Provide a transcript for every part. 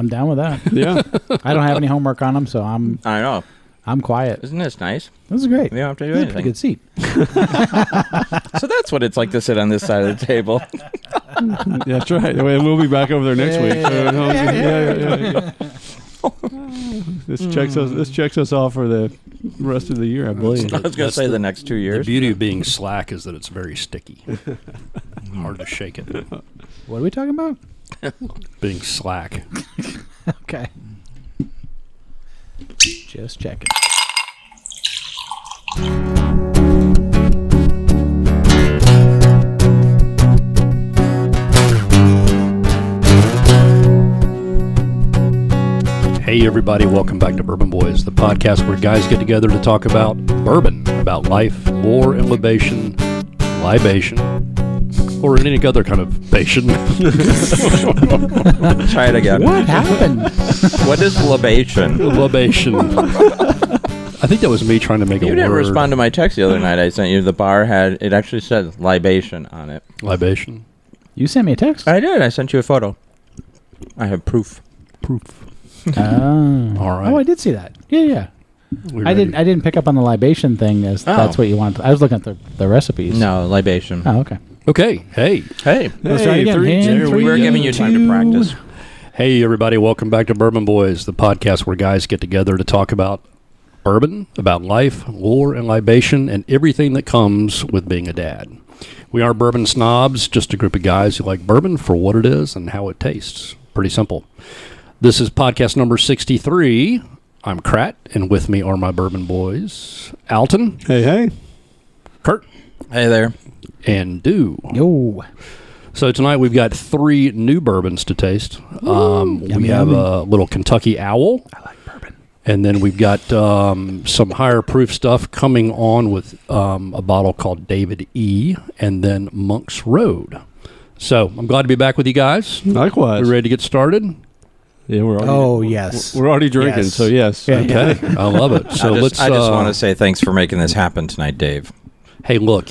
I'm down with that. Yeah. I don't have any homework on them, so I know. I'm quiet. Isn't this nice? This is great. We don't have to do This is a anything. pretty good seat. So that's what it's like to sit on this side of the table. Yeah, that's right. We'll be back over there next week. This checks us off for the rest of the year, I believe. I was going to say the next 2 years. The beauty of being slack is that it's very sticky. Hard to shake it. What are we talking about? Being slack. Okay. Just checking. Hey everybody, welcome back to Bourbon Boys, the podcast where guys get together to talk about bourbon, about life, lore, and libation, or any other kind of bation. Try it again. What happened? What is libation? Libation. I think that was me trying to make a word. You didn't respond to my text the other night I sent you. The bar it actually said libation on it. Libation. You sent me a text? I did. I sent you a photo. I have proof. Oh. All right. Oh, I did see that. Yeah. I didn't pick up on the libation thing as that's what you want. I was looking at the recipes. No, libation. Oh, okay. Okay. Hey. Let's try again. We were giving you time to practice. Hey everybody, welcome back to Bourbon Boys, the podcast where guys get together to talk about bourbon, about life, lore, and libation, and everything that comes with being a dad. We aren't bourbon snobs, just a group of guys who like bourbon for what it is and how it tastes. Pretty simple. This is podcast number 63. I'm Kratt, and with me are my bourbon boys, Alton. Hey. Kurt. Hey there. And DEW. Yo. So tonight we've got 3 new bourbons to taste. We have a little Kentucky Owl. I like bourbon. And then we've got some higher proof stuff coming on with a bottle called David E. and then Monk's Road. So I'm glad to be back with you guys. Likewise. We ready to get started? Yeah, we're already, yes. We're already drinking, Yes. so yes. Yeah. Okay. I love it. So I just want to say thanks for making this happen tonight, Dave. Hey, look,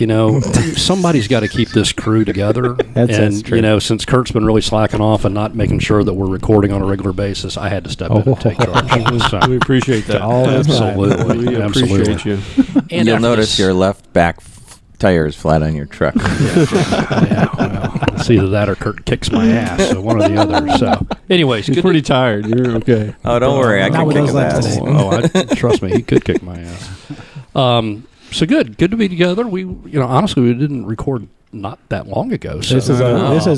somebody's got to keep this crew together. That's true. Since Kurt's been really slacking off and not making sure that we're recording on a regular basis, I had to step in and take charge. So, We appreciate that. absolutely. We Absolutely. appreciate you. And You'll after notice this- your left back tire is flat on your truck. Yeah, well, it's either that or Kurt kicks my ass, so one or the other. So, anyways, He's pretty tired. You're okay. Oh, don't worry. I Not can with kick those his legs ass. today. Trust me, he could kick my ass. So good to be together. We, honestly, we didn't record not that long ago. So This is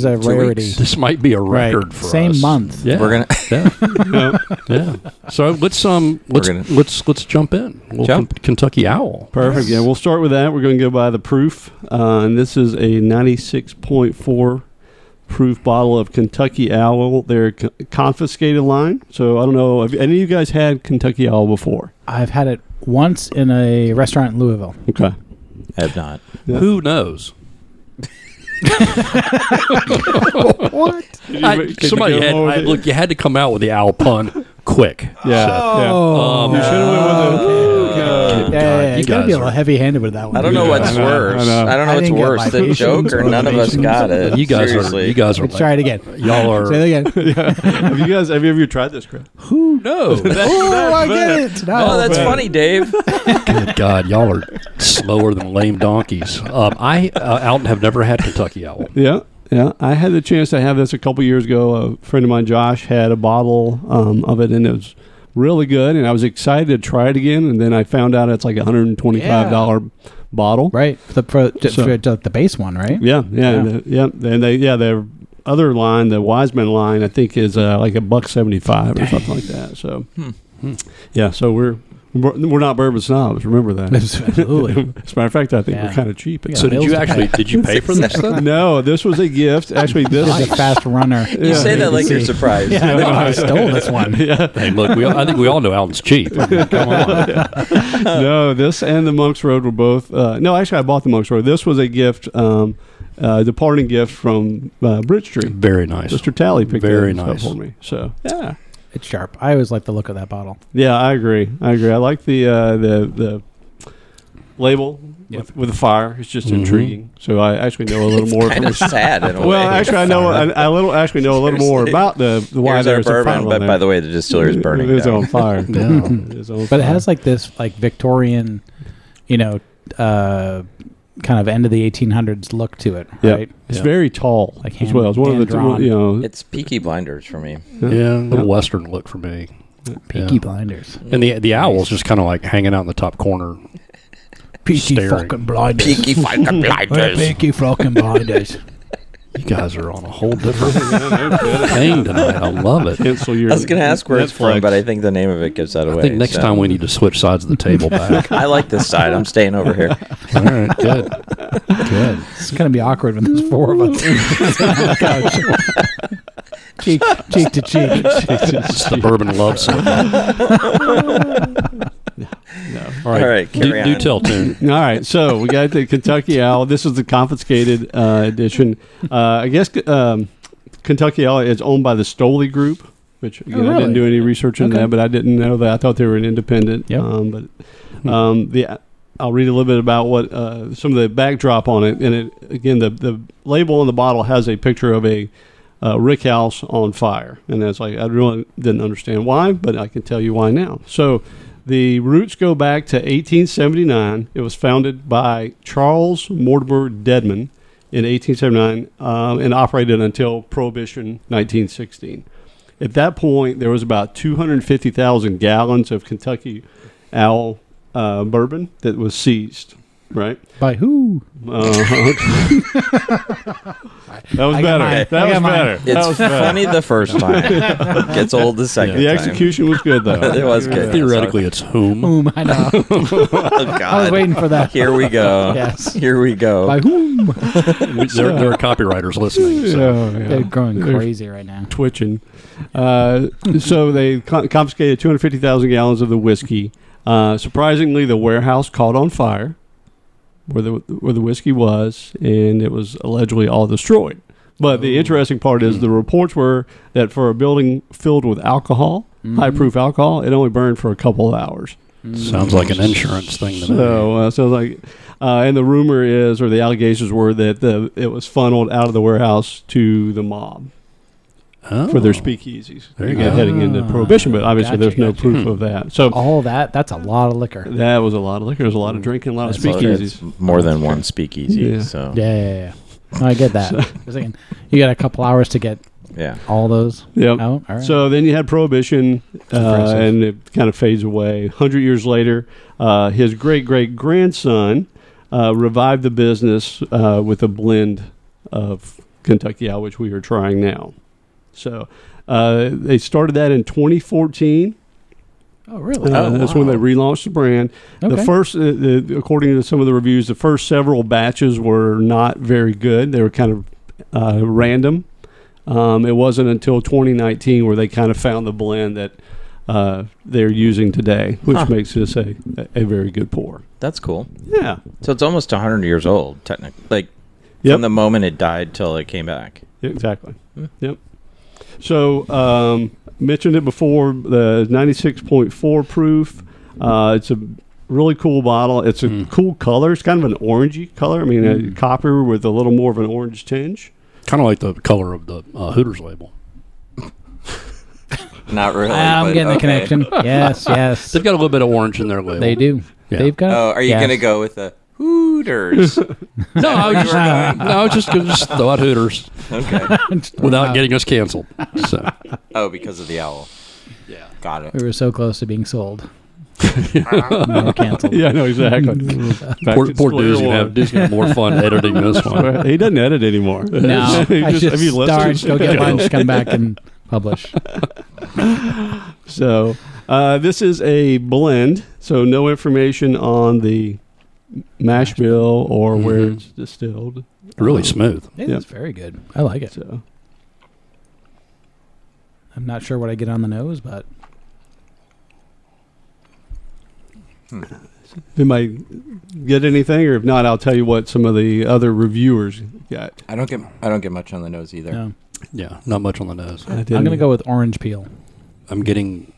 a 2 rarity. weeks. this might be a record for Same us. month. Yeah, We're gonna. yeah. So let's jump in. Jump. Kentucky Owl. Perfect. Yeah, we'll start with that. We're going to go by the proof. And this is a 96.4 proof bottle of Kentucky Owl. They're confiscated line. So I don't know. Have any of you guys had Kentucky Owl before? I've had it once in a restaurant in Louisville. Okay. I have not. Yeah. Who knows? What? Look, you had to come out with the owl pun quick. Yeah. Oh. You should have went with the... Yeah, you you gotta guys be a little heavy-handed with that one. I don't know what's I know, worse. I know. I don't know I what's didn't get worse, the libation joke or none of us got it. You guys Seriously. are. Let's try it again. Y'all are. Say it again. Have you ever tried this, Chris? Who knows? Oh, I get it. No, Oh, that's funny, Dave. Good God, y'all are slower than lame donkeys. Alton have never had Kentucky Owl. Yeah. I had the chance to have this a couple years ago. A friend of mine, Josh, had a bottle of it, and it was really good. And I was excited to try it again. And then I found out it's like a $125 bottle. Right. For the base one, right? Yeah. And their other line, the Wiseman line, I think is like $1.75 or something like that. So, yeah. So we're not bourbon snobs. Remember that. Absolutely. As a matter of fact, I think we're kind of cheap. Yeah. So did you pay for this stuff? No, this was a gift. Actually, this This is a fast runner. You say that like you're surprised. Yeah, no, I stole this one. Hey, look, I think we all know Alton's cheap. I mean, come on. No, this and the Monk's Road were both. No, actually, I bought the Monk's Road. This was a gift, departing gift from Bridge Street. Very nice. Mr. Talley picked Very that nice stuff for me. So yeah, It's sharp. I always like the look of that bottle. yeah, I agree. I like the label with a fire. It's just intriguing. So I actually know a little more. Kind of sad in a way. Well, actually, I know I know a little more about the why Here's our there's a fire bourbon, on but there. by the way, the distillery is burning It is down. on fire. It is on But fire. it has like this like Victorian, kind of end of the 1800s look to it, right? It's very tall Like as well. It's one of the hand-drawn. It's Peaky Blinders for me. Yeah, a little Western look for me. Peaky Blinders. And the owl's just kind of like hanging out in the top corner. Peaky Staring. fucking Blinders. Peaky fucking Blinders. Peaky fucking Blinders. You guys are on a whole different thing tonight. I love it. Cancel your I was going to ask where it's from, Netflix. but I think the name of it gives that away. I think next time we need to switch sides of the table back. I like this side. I'm staying over here. All right, good. Good. It's going to be awkward when there's four of us on the couch. cheek to cheek. It's the bourbon love song. All All right, carry do on. tell tune. All right, so we got the Kentucky Owl. This is the confiscated edition. I guess Kentucky Owl is owned by the Stoley Group, which again, I didn't do any research on that, but I didn't know that. I thought they were an independent. Yep. I'll read a little bit about what some of the backdrop on it. And it again, the label on the bottle has a picture of a rick house on fire, and that's like I really didn't understand why, but I can tell you why now. So. The roots go back to 1879. It was founded by Charles Mortimer Dedman in 1879 and operated until Prohibition 1916. At that point, there was about 250,000 gallons of Kentucky Owl bourbon that was seized. Right? By who? That was better. That was better. It's funny the first time. Gets old the second The time. execution was good, though. It was good. Theoretically, it's whom. Whom? I know. Oh, God. I was waiting for that. Here we go. Yes. Here we go. By whom? There are copywriters listening. So. They're going crazy right now. Twitching. So they confiscated 250,000 gallons of the whiskey. Surprisingly, the warehouse caught on fire where the whiskey was, and it was allegedly all destroyed. But the interesting part is the reports were that for a building filled with alcohol, high-proof alcohol, it only burned for a couple of hours. Sounds like an insurance thing to me. And the rumor is, or the allegations were that it was funneled out of the warehouse to the mob for their speakeasies. There you go. Heading into Prohibition, but obviously there's no proof of that. So all that's a lot of liquor. that was a lot of liquor. There's a lot of drinking, a lot of So speakeasies. it's more than one speakeasy. Yeah. So Yeah. No, I get that. I was thinking, you got a couple hours to get yeah. all those Yep. out. All right. So then you had Prohibition, impressive. and it kind of fades away. 100 years later, his great-great-grandson revived the business with a blend of Kentucky Owl, which we are trying now. So they started that in 2014. oh, really? That's when they relaunched the brand. Okay. The first, according to some of the reviews, the first several batches were not very good. They were kind of random. It wasn't until 2019 where they kind of found the blend that they're using today, which makes this a very good pour. That's cool. Yeah. So it's almost 100 years old, technically. Like, from the moment it died till it came back. Exactly. Yep. So, mentioned it before, the 96.4 proof. It's a really cool bottle. It's a cool color. It's kind of an orangey color. I mean, copper with a little more of an orange tinge. Kind of like the color of the Hooters label. Not really. I'm but getting the okay. connection. Yes. They've got a little bit of orange in their label. They do. Yeah. They've got. Oh, are you going to go with the Hooters? No, I was just going to throw out Hooters Okay. without getting us canceled. So Oh, because of the owl. yeah, Got it. We were so close to being sold. We were canceled. Yeah, no, exactly. Back poor to square Doozy one. have Doozy have more fun editing this one. He doesn't edit anymore. No, He I just have you listened? start, go get lunch, come back and publish. So this is a blend, so no information on the mash bill or where it's distilled. Really smooth. It is very good. I like it. So I'm not sure what I get on the nose, but anybody get anything, or if not, I'll tell you what some of the other reviewers got. I don't get much on the nose either. no. Yeah, not much on the nose. I'm going to go with orange peel. I'm getting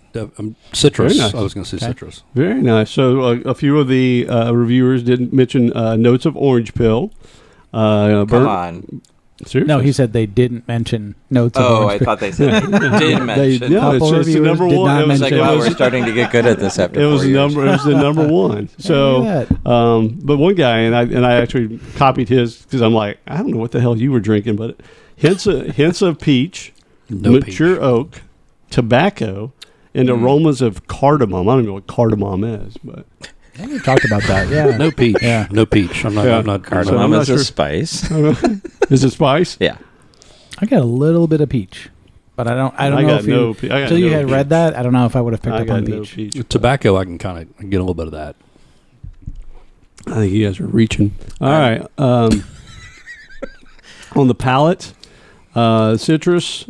Citrus. Very nice. I was going to say Okay. citrus. Very nice. So a few of the reviewers did mention notes of orange pill. Come on. Seriously? No, he said they didn't mention notes of Oh, I orange pill. thought they said they did mention. No, it's Couple just the reviewers number did one. not It was It's like, mention- wow, we're starting to get good at this after It 4 was the years. number. It was the number one. So, Look at that. but one guy and I actually copied his because I'm like, I don't know what the hell you were drinking, but hints of peach, No mature peach. oak, tobacco, and aromas of cardamom. I don't know what cardamom is, but We talked about that. Yeah. No peach. Yeah. No peach. I'm not. Yeah. I'm not. So Cardamom I'm not is sure. a spice. is it spice? Yeah. I got a little bit of peach, but I don't know got if no you pe- I got until you no had peach. read that. I don't know if I would have picked I up got on no peach. peach. Tobacco, I can kind of get a little bit of that. I think you guys are reaching. All right. On the palate, citrus,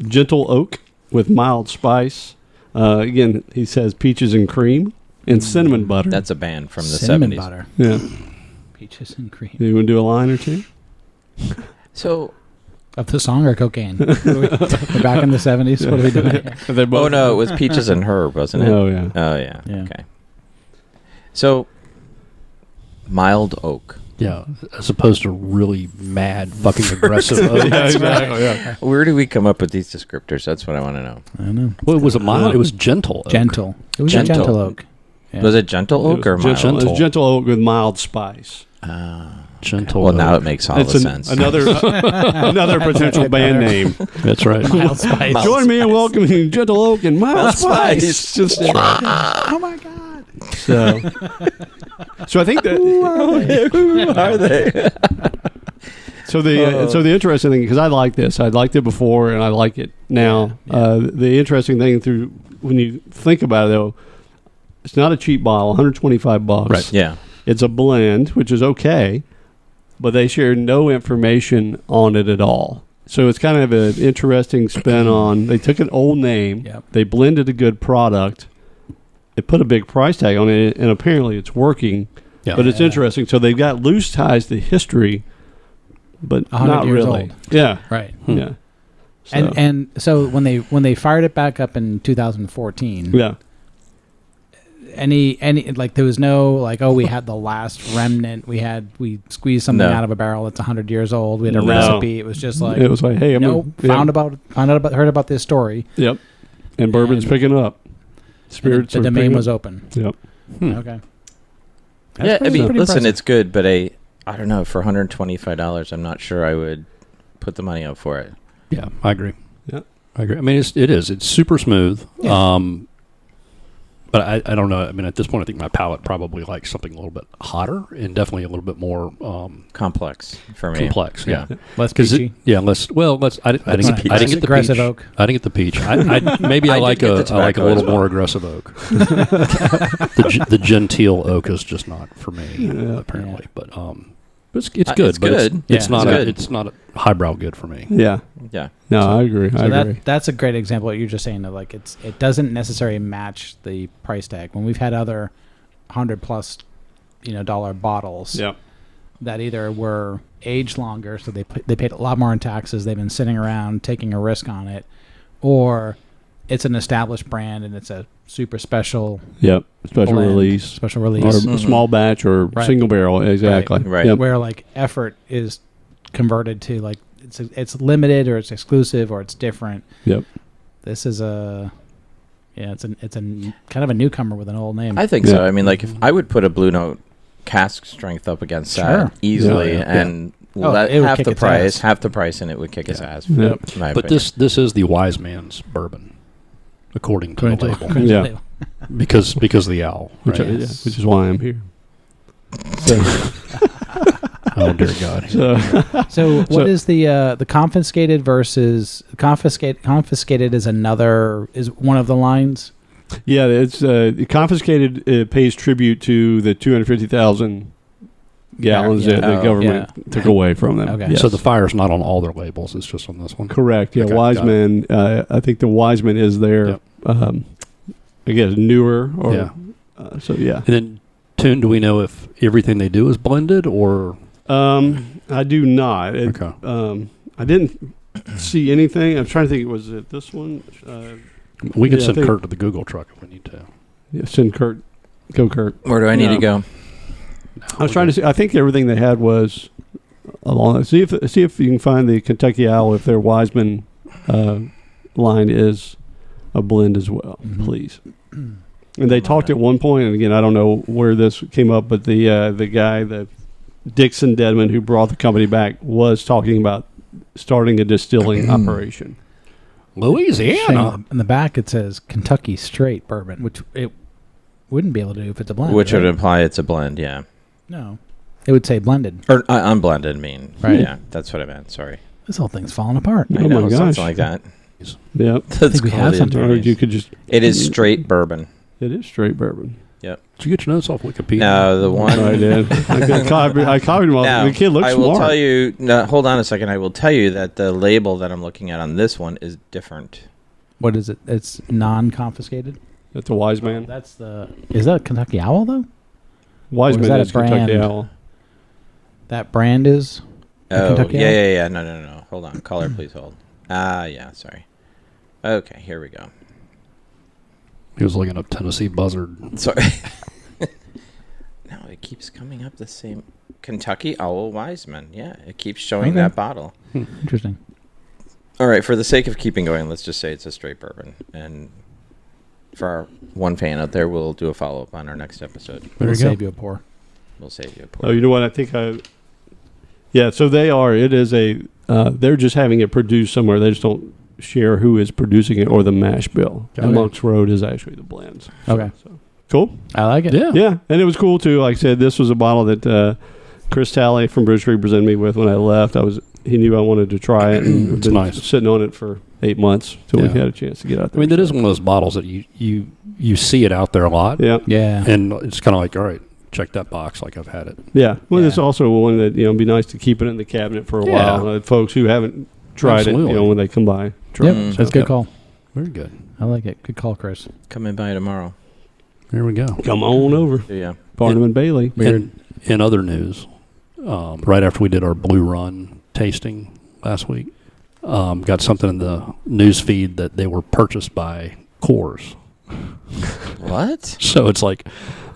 gentle oak with mild spice. Again, he says peaches and cream and cinnamon butter. That's a band from the Cinnamon 70s. butter, yeah. peaches and cream. You want to do a line or two? So, Of the song or cocaine? We're back in the 70s. What are we doing here? They're both. oh no, it was peaches and herb, wasn't it? Oh yeah. Oh yeah. Yeah. Okay. So, mild oak. Yeah, as opposed to really mad, fucking aggressive oak. Yeah, exactly. Yeah. Where do we come up with these descriptors? That's what I want to know. I don't know. Well, it was a mild. It was gentle. Oak. Gentle. It was Gentle. a gentle oak. Yeah. Was it gentle oak It or was mild? gentle. It was gentle oak with mild spice. Gentle. Well, now oak. it makes all the sense. Another potential band name. That's right. Mild spice. Mild Join me in spice. welcoming Gentle Oak and Mild Mild Spice. Spice. Just Oh my God. so I think that Who are they? so the interesting thing, because I like this, I liked it before and I like it now. The interesting thing through when you think about it though, it's not a cheap bottle, $125. Right. Yeah. It's a blend, which is okay, but they share no information on it at all. So it's kind of an interesting spin on. They took an old name, Yep. they blended a good product, they put a big price tag on it, and apparently it's working. Yeah. But it's Yeah. interesting. So they've got loose ties to history, but 100 not years really. old. Yeah, Right. yeah. So, And so when they fired it back up in 2014, yeah, any like there was no like, oh, we had the last remnant, we squeezed something No. out of a barrel that's 100 years old, we had a No. recipe. It was just like, it was like, hey, I'm no, heard about this story. Yep, and bourbon's And- picking up. And Spirits the are domain picking was up. open. Yep. Okay. That's Yeah, I pretty- mean, pretty listen, impressive. it's good, but I don't know, for $125, I'm not sure I would put the money up for it. Yeah, I agree. Yeah. I agree. I mean, it's super smooth. But I don't know. I mean, at this point, I think my palate probably likes something a little bit hotter and definitely a little bit more Complex for me. complex. Yeah. Less Because peachy. less. Well, let's. I didn't Less get peachy. I didn't get the Aggressive peach. oak. I didn't get the peach. Maybe I I like did get a the I like a tobacco as little more well. aggressive oak. The genteel oak is just not for me, apparently. Yeah. But it's good. It's but good. It's Yeah, not. it's good. It's not a highbrow good for me. Yeah. Yeah. No, I agree. So I agree. that's a great example of what you're just saying. Of like it doesn't necessarily match the price tag. When we've had other $100+ dollar bottles Yeah. that either were aged longer, so they paid a lot more in taxes. They've been sitting around taking a risk on it, or it's an established brand and it's a super special Yep. Special blend, release. special Or release, a small batch or Right. single barrel. Exactly. Right. Yep. where like effort is converted to like it's limited or it's exclusive or it's different. Yep. This is it's a kind of a newcomer with an old name. I think Yeah. so. I mean, like, if I would put a Blue Note cask strength up against Sure. that easily, Yeah, yeah. and Oh, let it would half kick the its price, ass. half the price, and it would kick its ass. Yep. in my But opinion. this is the wise man's bourbon, according to the label, Yeah. because of the owl. Which, Right? which is why I'm here. So, Oh dear God. So what is the confiscated versus confiscated is one of the lines. yeah, it's confiscated. It pays tribute to the 250,000 gallons Yeah. that the Oh, government took away from them. Okay. Yes. So the fire's not on all their labels; it's just on this one. Correct. Yeah, Okay, Wiseman. I think the Wiseman is there. Yep. I guess newer. Or, Yeah. So yeah. And then, Toon, do we know if everything they do is blended or? I do not. Okay. I didn't see anything. I'm trying to think. Was it this one? We can Yeah, I send think- Kurt to the Google truck if we need to. Yeah, send Kurt. Go, Kurt. Where do I need to Yeah. go? I was trying to see. I think everything they had was along. See if you can find the Kentucky Owl. If their Wiseman line is a blend as well, please. And they talked at one point, and again, I don't know where this came up, but the guy, the Dixon Dedman, who brought the company back, was talking about starting a distilling operation. Louisiana. In the back it says Kentucky Straight Bourbon, which it wouldn't be able to do if it's a blend. Which right? would imply it's a blend, yeah. No, it would say blended. Or unblended, Right. Yeah, that's what I meant. Sorry. This whole thing's falling apart. Oh I know, my gosh. something like that. Yep. That's we have quality something. Or attorneys. you could just. It is straight bourbon. It is straight bourbon. Yep. Did you get your notes off Wikipedia? No, the one. I did. I copied him off. Now, The kid looks I smart. will tell you. No, hold on a second. I will tell you that the label that I'm looking at on this one is different. What is it? It's non-confiscated. That's a wise man. That's the. Is that a Kentucky Owl though? Wise or is man that a is Kentucky brand? Owl. That brand is. Oh, Kentucky yeah, Owl? yeah, yeah. No. Hold on. Caller, please hold. Yeah, sorry. Okay, here we go. He was looking up Tennessee Buzzard. Sorry. No, it keeps coming up the same. Kentucky Owl Wiseman. Yeah, it keeps showing Okay. that bottle. Interesting. All right, for the sake of keeping going, let's just say it's a straight bourbon. And for our one fan out there, we'll do a follow-up on our next episode. There We'll you go. save you a pour. We'll save you a Oh, pour. you know what? I think Yeah, so they are. It is a. They're just having it produced somewhere. They just don't share who is producing it or the mash bill. Okay. And Monk's Road is actually the blends. Okay. So, cool. I like it. Yeah. Yeah, and it was cool too. Like I said, this was a bottle that Chris Talley from Bridge Creek presented me with when I left. He knew I wanted to try it, and It's been nice. sitting on it for 8 months till we Yeah. had a chance to get out I there. mean, that is one of those bottles that you see it out there a lot. Yeah, Yeah. And it's kind of like, all right, check that box like I've had it. yeah. Well, Yeah. it's also one that it'd be nice to keep it in the cabinet for a Yeah. while. Folks who haven't tried Absolutely. it, when they come by. Try Yep. it. That's a good Yep. call. Very good. I like it. Good call, Chris. Come in by tomorrow. There we go. Come on over, Yeah. Barnum and Bailey. In other news, right after we did our Blue Run tasting last week, got something in the news feed that they were purchased by Coors. What? So it's like,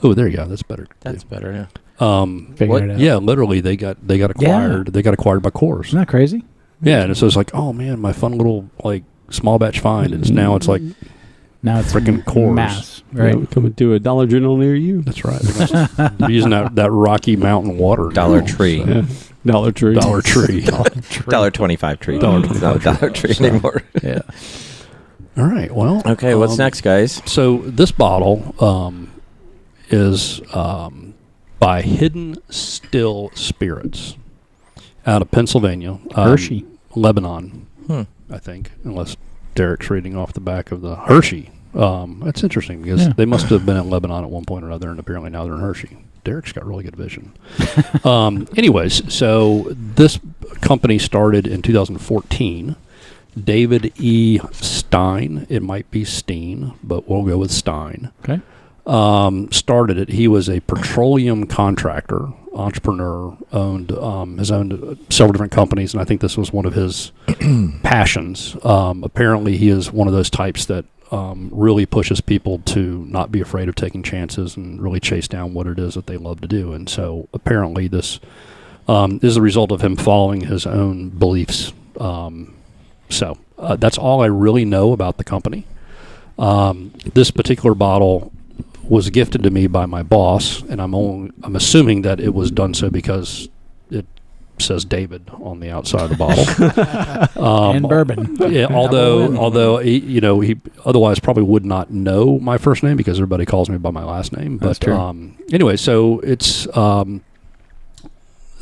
oh, there you go. That's better. That's better, yeah. Figured What? it out. Yeah, literally they got acquired. They got acquired by Coors. Isn't that crazy? Yeah, and so it's like, oh man, my fun little like small batch find. And now it's like, Now it's Frickin' Coors. mass, Yeah, right? we come to a Dollar General near you. that's right. They're using that Rocky Mountain water. Dollar now, Tree. so- Yeah. Dollar Tree. Dollar Tree. $1.25 tree. $1.25 It's not a Dollar Tree So- anymore. Yeah. All right. Well. Okay, what's next, guys? So this bottle is by Hidden Still Spirits out of Pennsylvania, Hershey. Lebanon, Hmm. I think, unless Derek's reading off the back of the Hershey. That's interesting because Yeah. they must have been in Lebanon at one point or another, and apparently now they're in Hershey. Derek's got really good vision. Anyways, so this company started in 2014. David E. Stein, it might be Steen, but we'll go with Stein. Okay. Started it. He was a petroleum contractor, entrepreneur, has owned several different companies, and I think this was one of his passions. Apparently, he is one of those types that really pushes people to not be afraid of taking chances and really chase down what it is that they love to do. And so, apparently, this is a result of him following his own beliefs. So that's all I really know about the company. This particular bottle was gifted to me by my boss, and I'm assuming that it was done so because it says David on the outside of the bottle. And bourbon. Yeah, although he otherwise probably would not know my first name because everybody calls me by my last name. That's But true. Anyway, so it's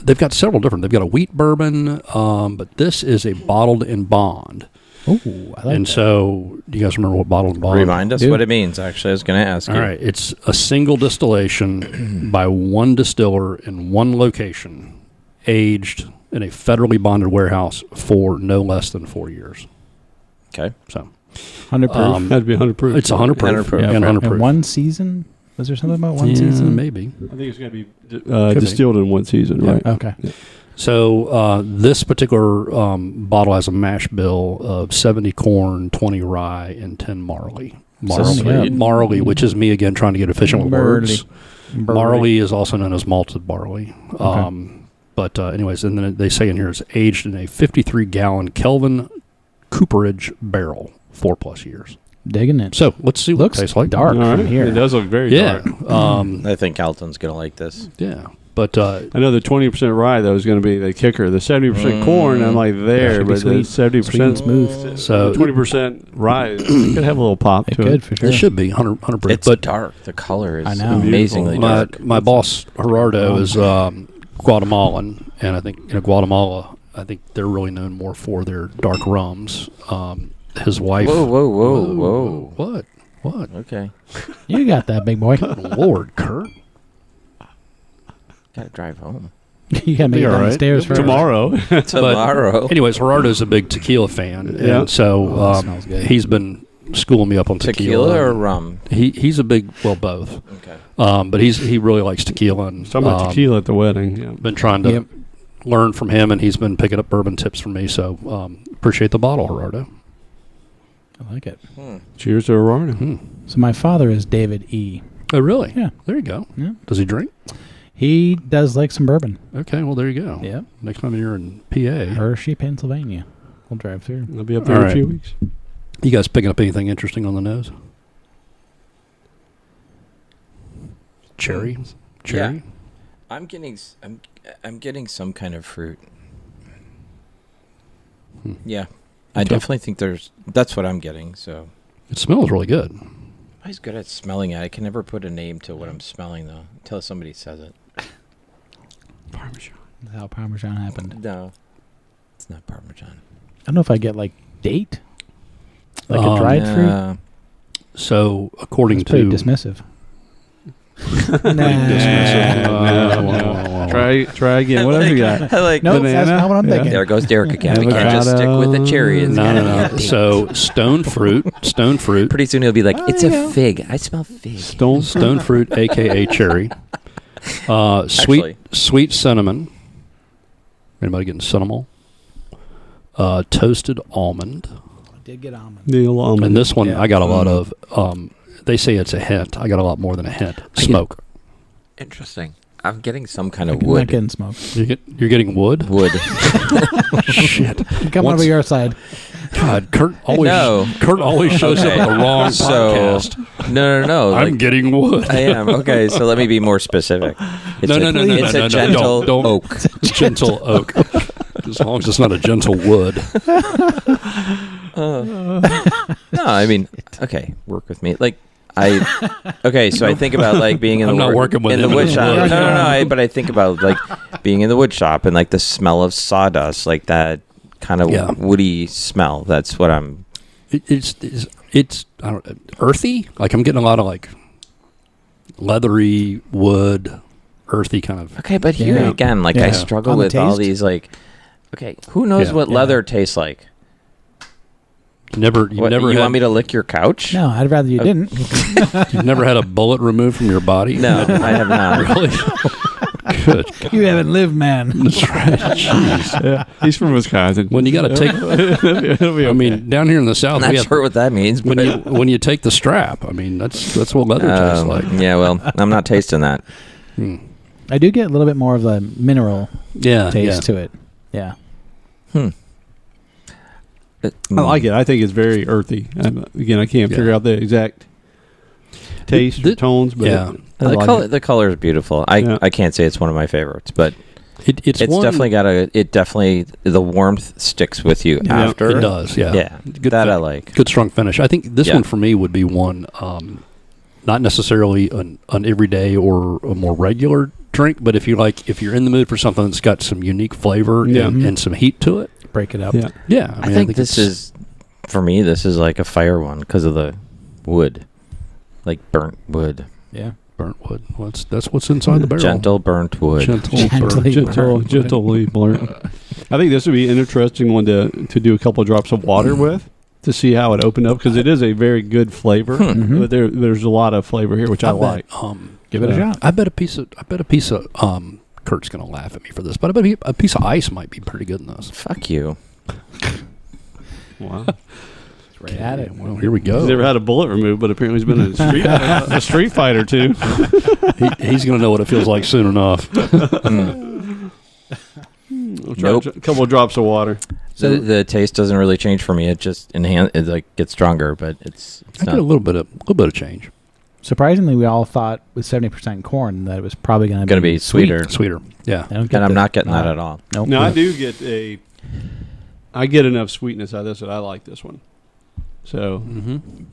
they've got several different. They've got a wheat bourbon, but this is a bottled in bond. Oh, I like And that. so, do you guys remember what bottled in bond? Remind us Dude. what it means, actually. I was going to ask you. All right, it's a single distillation by one distiller in one location, aged in a federally bonded warehouse for no less than 4 years. Okay. So 100 proof. That'd be 100 proof. it's 100 proof. 100 proof. Yeah, And 100 and proof. one season? Was there something about one Yeah, season? maybe. I think it's going to be be. distilled in one season, Yeah. right? Okay. So this particular bottle has a mash bill of 70 corn, 20 rye, and 10 marley. sweet. Marley, which is me again trying to get efficient with words. Barley. Barley is also known as malted barley. But anyways, and then they say in here it's aged in a 53-gallon Kelvin cooperage barrel, 4+ years. Digging it. So let's see what Looks it tastes like. dark All from right. here. It does look very Yeah. dark. I think Alton's gonna like this. Yeah. But I know the 20% rye, though, is going to be the kicker. The 70% corn, I'm like there, Should be but the sweet. Sweet and 70% smooth. so 20% rye it could have a little pop It to could it. for sure. it should be 100%. It's But dark. The color is I know. amazingly my dark. my boss Gerardo is Guatemalan, and I think Guatemala, I think they're really known more for their dark rums. His wife. Whoa. What? Okay. You got that, big boy. Lord, Kurt. Gotta drive home. You got to make it Be all down the right. stairs first. Tomorrow. Tomorrow. Anyways, Gerardo's a big tequila fan, Yeah. and so that smells good. he's been schooling me up on tequila. Tequila or rum? He's a big, well, both. Okay. But he really likes tequila, and Talking about tequila at the wedding. Yeah. been trying to Yep. learn from him, and he's been picking up bourbon tips from me. So appreciate the bottle, Gerardo. I like it. Cheers to Aurora. So my father is David E. Oh, really? Yeah. There you go. Yeah. Does he drink? He does like some bourbon. Okay, well, there you go. Yep. Next time you're in PA, Hershey, Pennsylvania. We'll drive through. I'll be up there All in a right. few weeks. you guys picking up anything interesting on the nose? Cherry? Cherry? I'm getting some kind of fruit. Yeah. I Okay. definitely think that's what I'm getting, so It smells really good. I'm always good at smelling it. I can never put a name to what I'm smelling though, until somebody says it. Parmesan. That's how Parmesan happened. No. It's not Parmesan. I don't know if I get like date. Like a dried fruit. Yeah. So, according It's pretty to... dismissive. Try again. What else you got? I like Nope, that's Banana? not what I'm Yeah. thinking. There goes Derek again. We can't just stick with the cherry. It's No, gotta no, be a no. date. So, stone fruit. Pretty soon he'll be like, it's you a know. fig. I smell fig. Stone fruit, a.k.a. cherry. Actually. Sweet cinnamon. Anybody getting cinnamon? Toasted almond. I did get almond. Neil almond. And this one, Yeah. I got a lot of... they say it's a hint. I got a lot more than a hint. Smoke. Interesting. I'm getting some kind of I'm not wood. getting smoke. You're getting wood? Wood. Shit. Come Once- over your side. God, Kurt always shows up Okay. at the wrong So- podcast. No. I'm like, getting wood. I am. Okay, so let me be more specific. It's No. It's a gentle Don't. oak. Gentle oak. As long as it's not a gentle wood. No, I mean, okay, work with me. Like, so I think about like being in I'm the not working with in the him wood in shop. wood. No. But I think about like being in the wood shop and like the smell of sawdust, like that kind of Yeah. woody smell. That's what I'm. It's I don't, earthy. Like I'm getting a lot of like leathery wood, earthy kind of. Okay, but here Yeah. again, like I Yeah. struggle On the with all taste? these like. Okay, who knows Yeah. what Yeah. leather tastes like? You never You want me to lick your couch? No, I'd rather you didn't. You've never had a bullet removed from your body? No, I have not. Really? Good. You haven't lived, man. That's right. Jeez. Yeah, he's from Wisconsin. When you got to take, It'll be I mean, down here in the South, I'm not we have, sure what that means. when But, you take the strap, I mean, that's what leather tastes like. yeah, well, I'm not tasting that. I do get a little bit more of the mineral Yeah, taste to it. Yeah. I like it. I think it's very earthy. Again, I can't figure out the exact taste or tones, but yeah. I like it. The color is beautiful. I can't say it's one of my favorites, but It's definitely got the warmth sticks with you Yeah. after. It does, yeah. Yeah, Good that I fin- like. Good strong finish. I think this Yeah. one for me would be one, not necessarily an everyday or a more regular drink, but if you're in the mood for something that's got some unique flavor and some heat to it, Break it up. Yeah. yeah. I think this is, for me, this is like a fire one because of the wood, like burnt wood, Yeah. burnt wood. Well, that's what's inside the barrel. gentle burnt wood. Gently burnt. I think this would be an interesting one to do a couple of drops of water with to see how it opened up because it is a very good flavor. But there's a lot of flavor here, which I like. Give it a shot. I bet a piece of Kurt's going to laugh at me for this, but I bet a piece of ice might be pretty good in this. Fuck you. Wow. Right at it. Well, here we go. He's never had a bullet removed, but apparently he's been a street fighter too. He's going to know what it feels like soon enough. We'll try a couple of drops of water. So the taste doesn't really change for me. It just it like gets stronger, but it's I not get a little bit of change. Surprisingly, we all thought with 70% corn that it was probably going going to be sweeter. Sweeter. Yeah. And And I'm not getting that at all. Nope. Now I do get I get enough sweetness out of this that I like this one. So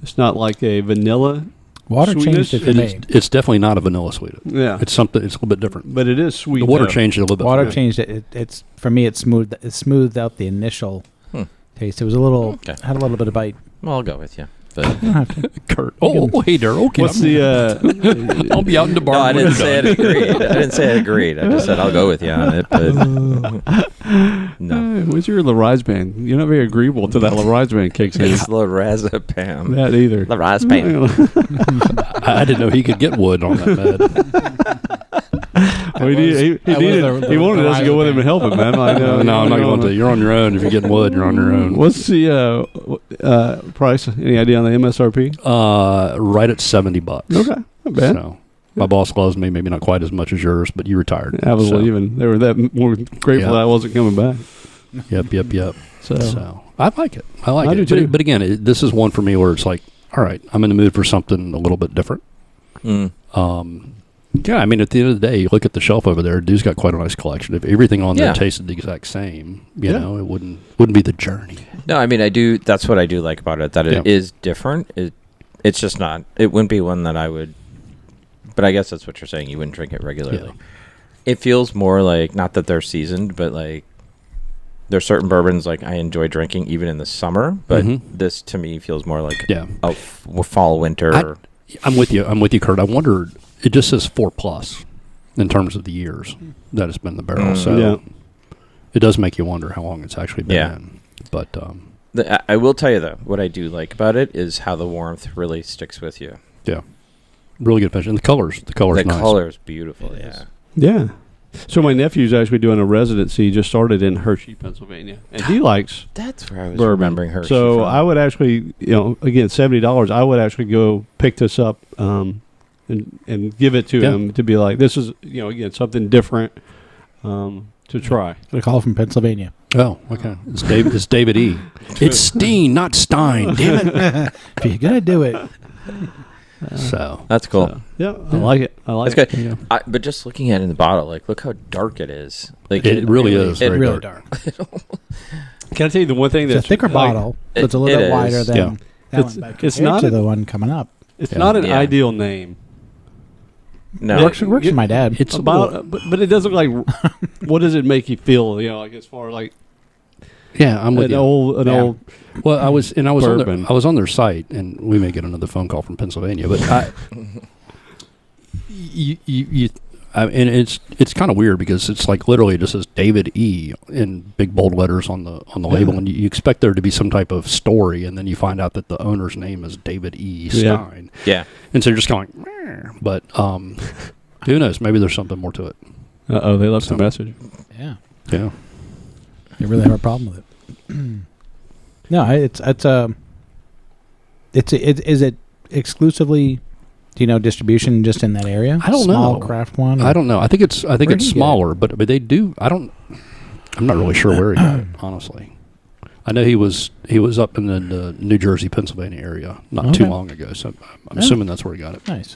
it's not like a vanilla. Water sweetness. changed it for me. It's definitely not a vanilla sweet. Yeah, It's something. It's a little bit different. but it is sweet. The water though. changed it a little bit. Water for me. changed it. It's for me. It smoothed out the initial taste. It was a little Okay. had a little bit of bite. Well, I'll go with you. But You don't have to. Kurt. Oh, hey there. Okay. What's the? I'll be out in the bar. no, I when didn't you're say I done. agreed. I didn't say I agreed. I just said I'll go with you on it. But no, What's your Lorazepam? You're not very agreeable to that Lorazepam kicks in. it's lorazepam. That either. Lorazepam. I didn't know he could get wood on that med. Well, he wanted us to go with him and help him, man. Like, No, I'm not going to. You're on your own. If you're getting wood, you're on your own. What's the price? Any idea on the MSRP? Right at $70. Okay, not bad. So my boss loves me. Maybe not quite as much as yours, but you retired. I was so, leaving. They were that more grateful that I wasn't coming back. Yep. So I like it. I like I it. do too. But again, this is one for me where it's like, all right, I'm in the mood for something a little bit different. Yeah, I mean, at the end of the day, you look at the shelf over there. Dude's got quite a nice collection. If everything on there tasted the exact same, you know, it wouldn't be the journey. No, I mean, I do. That's what I do like about it. That it is different. It's just not. It wouldn't be one that I would. But I guess that's what you're saying. You wouldn't drink it regularly. Yeah. It feels more like, not that they're seasoned, but like there's certain bourbons like I enjoy drinking even in the summer. But this to me feels more like a fall winter. I'm with you, Kurt. I wondered. It just says 4+ in terms of the years that it's been in the barrel. So it does make you wonder how long it's actually been in. But I will tell you though, what I do like about it is how the warmth really sticks with you. yeah, really good finish. And the color's The nice. color's beautiful. Yeah. yeah. So my nephew's actually doing a residency. He just started in Hershey, Pennsylvania, and he likes That's where I was bourbon. remembering Hershey. So from. I would actually, again, $70. I would actually go pick this up and give it to him to be like, this is, again, something different to try. Got a call from Pennsylvania. Oh, okay. It's David E. It's Steen, not Stein. Damn it. If you're gonna do it, So That's cool. So, yeah, I like it. I like That's it. good. But just looking at it in the bottle, like, look how dark it is. Like it really is. It very really dark. dark. Can I tell you the one thing It's that's a thicker like, bottle, so it's a little it bit is. wider than Yeah. that It's- one. But it's compared not to a- the one coming up. It's Yeah. not an Yeah. ideal name. No. Works for my dad. It's But it doesn't look like. What does it make you feel? Like as far as like I'm with an you. old. Well, I was Bourbon. I was on their site, and we may get another phone call from Pennsylvania, but and it's kind of weird because it's like literally it just says David E. in big bold letters on the label, and you expect there to be some type of story, and then you find out that the owner's name is David E. Stein, Yeah. and so you're just going, meh. But who knows? Maybe there's something more to it. They left the message. Yeah, Yeah. you really have a problem with it. No, is it exclusively, distribution just in that area? I don't Small know. craft one. I don't know. I think it's Where did he get it? smaller, but they do. I'm not really sure where he got it, honestly. I know he was up in the New Jersey, Pennsylvania area not too Okay. long ago, so I'm Yeah. assuming that's where he got it. Nice.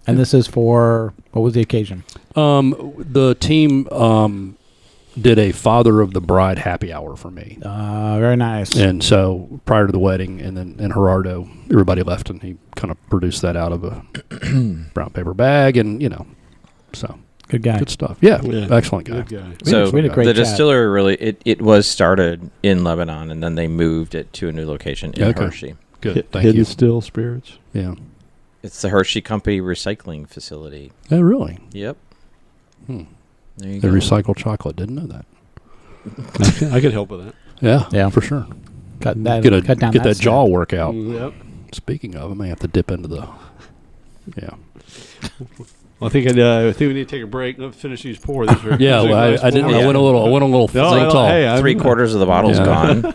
And this is for what was the occasion? The team did a Father of the Bride happy hour for me. Very nice. And so prior to the wedding, and then in Gerardo, everybody left, and he kind of produced that out of a brown paper bag, and so Good guy. good stuff. Yeah, Yeah. excellent guy. Good guy. So we had a great the chat. distillery really, it was started in Lebanon, and then they moved it to a new location in Okay. Hershey. Good, thank Hidden you. Still Spirits. Yeah. It's the Hershey Company recycling facility. Oh, really? Yep. Hmm. There you They go. recycle chocolate. Didn't know that. I could help with that. Yeah, for sure. Cut that. Get cut down that step. jaw workout. Yep. Speaking of, I may have to dip into the. Yeah. I think we need to take a break. Let's finish these pour. These are, Yeah, well, I didn't. I went a little tall. Hey, 3/4 of the bottle's gone.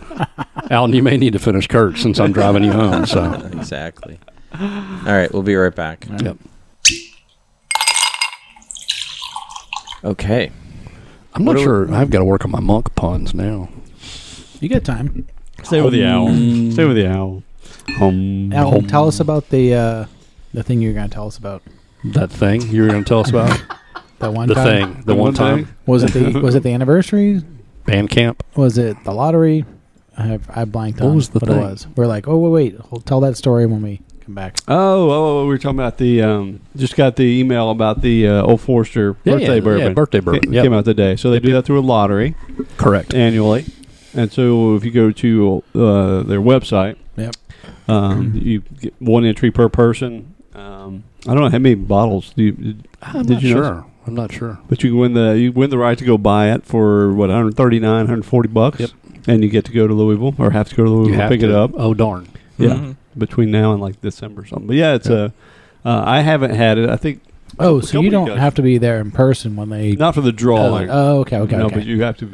Alan, you may need to finish Kurt since I'm driving you home. So Exactly. All right, we'll be right back. Yep. Okay. I'm not sure. I've got to work on my monk puns now. You got time. Stay with the owl. Stay with the owl. Al, tell us about the thing you were going to tell us about. That thing you were going to tell us about? That one The time? thing. The one time. Was it the anniversary? Band camp. Was it the lottery? I blanked on What was the what thing? it was. We're like, oh, wait. We'll tell that story when we come back. Oh, we were talking about the just got the email about the Old Forester birthday bourbon. Yeah, birthday bourbon. Came out today. So they do that through a lottery. Correct. Annually. And so if you go to their website, Yep. You get one entry per person. I don't know how many bottles I'm not sure. But you win the right to go buy it for what, $139, $140. Yep. And you get to go to Louisville or have to go to Louisville and pick it up. Oh darn. Yeah. Between now and like December or something. But yeah, it's I haven't had it. I think. Oh, so you don't have to be there in person when they... Not for the drawing. Okay. No, but you have to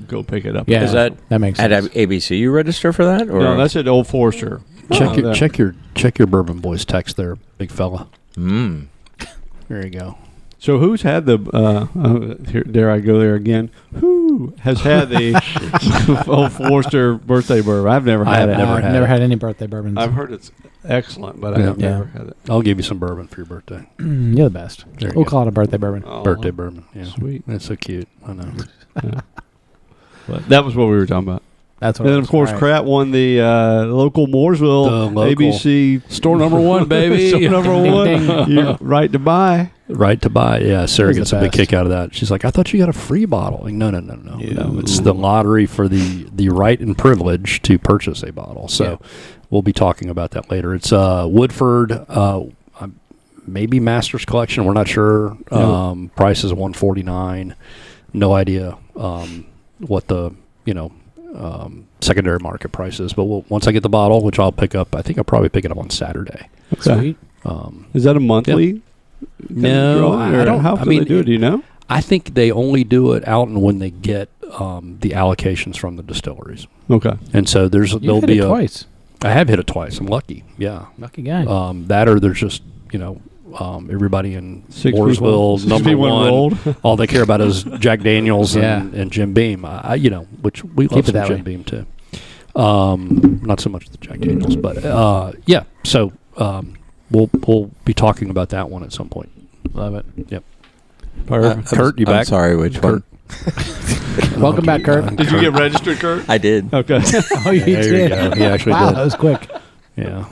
go pick it up. Yeah, Is that makes at sense. ABC you register for that? Or? No, that's at Old Forester. Check your Bourbon Boys text there, big fella. Mm. There you go. So who's had the here, dare I go there again? Who has had the Old Forester birthday bourbon? I've never had it. I've never had any birthday bourbons. I've heard it's excellent, but I've never had it. I'll give you some bourbon for your birthday. You're the best. There you We'll go. call it a birthday bourbon. Oh, Birthday bourbon. Yeah. Sweet. That's so cute. I know. But that was what we were talking about. That's what. And then, of course, Kratt won the local Mooresville ABC store number one, baby. store number Ding, one. ding, ding. You right to buy. Right to buy. Yeah, Sarah He's gets the a big best. kick out of that. She's like, I thought you got a free bottle. Like, no. Yeah. It's the lottery for the right and privilege to purchase a bottle. So we'll be talking about that later. It's Woodford, maybe Master's Collection. We're not sure. Price is $149. No idea what the secondary market price is. But once I get the bottle, which I'll pick up, I think I'll probably pick it up on Saturday. Sweet. Is that a monthly? No, I don't. How often they do it? Do you know? I think they only do it out and when they get the allocations from the distilleries. Okay. And so there'll be twice. I have hit it twice. I'm lucky. Yeah. Lucky guy. That or there's just everybody in Mooresville, number one. Rolled. All they care about is Jack Daniels and Jim Beam. Which we love Keep it some that Jim way. Beam too. Not so much the Jack Daniels, but yeah. So we'll be talking about that one at some point. Love it. Yep. Kurt, you back? I'm sorry, which one? Welcome back, Kurt. Did you get registered, Kurt? I did. Okay. Oh, you There did. you go. He actually Wow, did. that was quick. Yeah.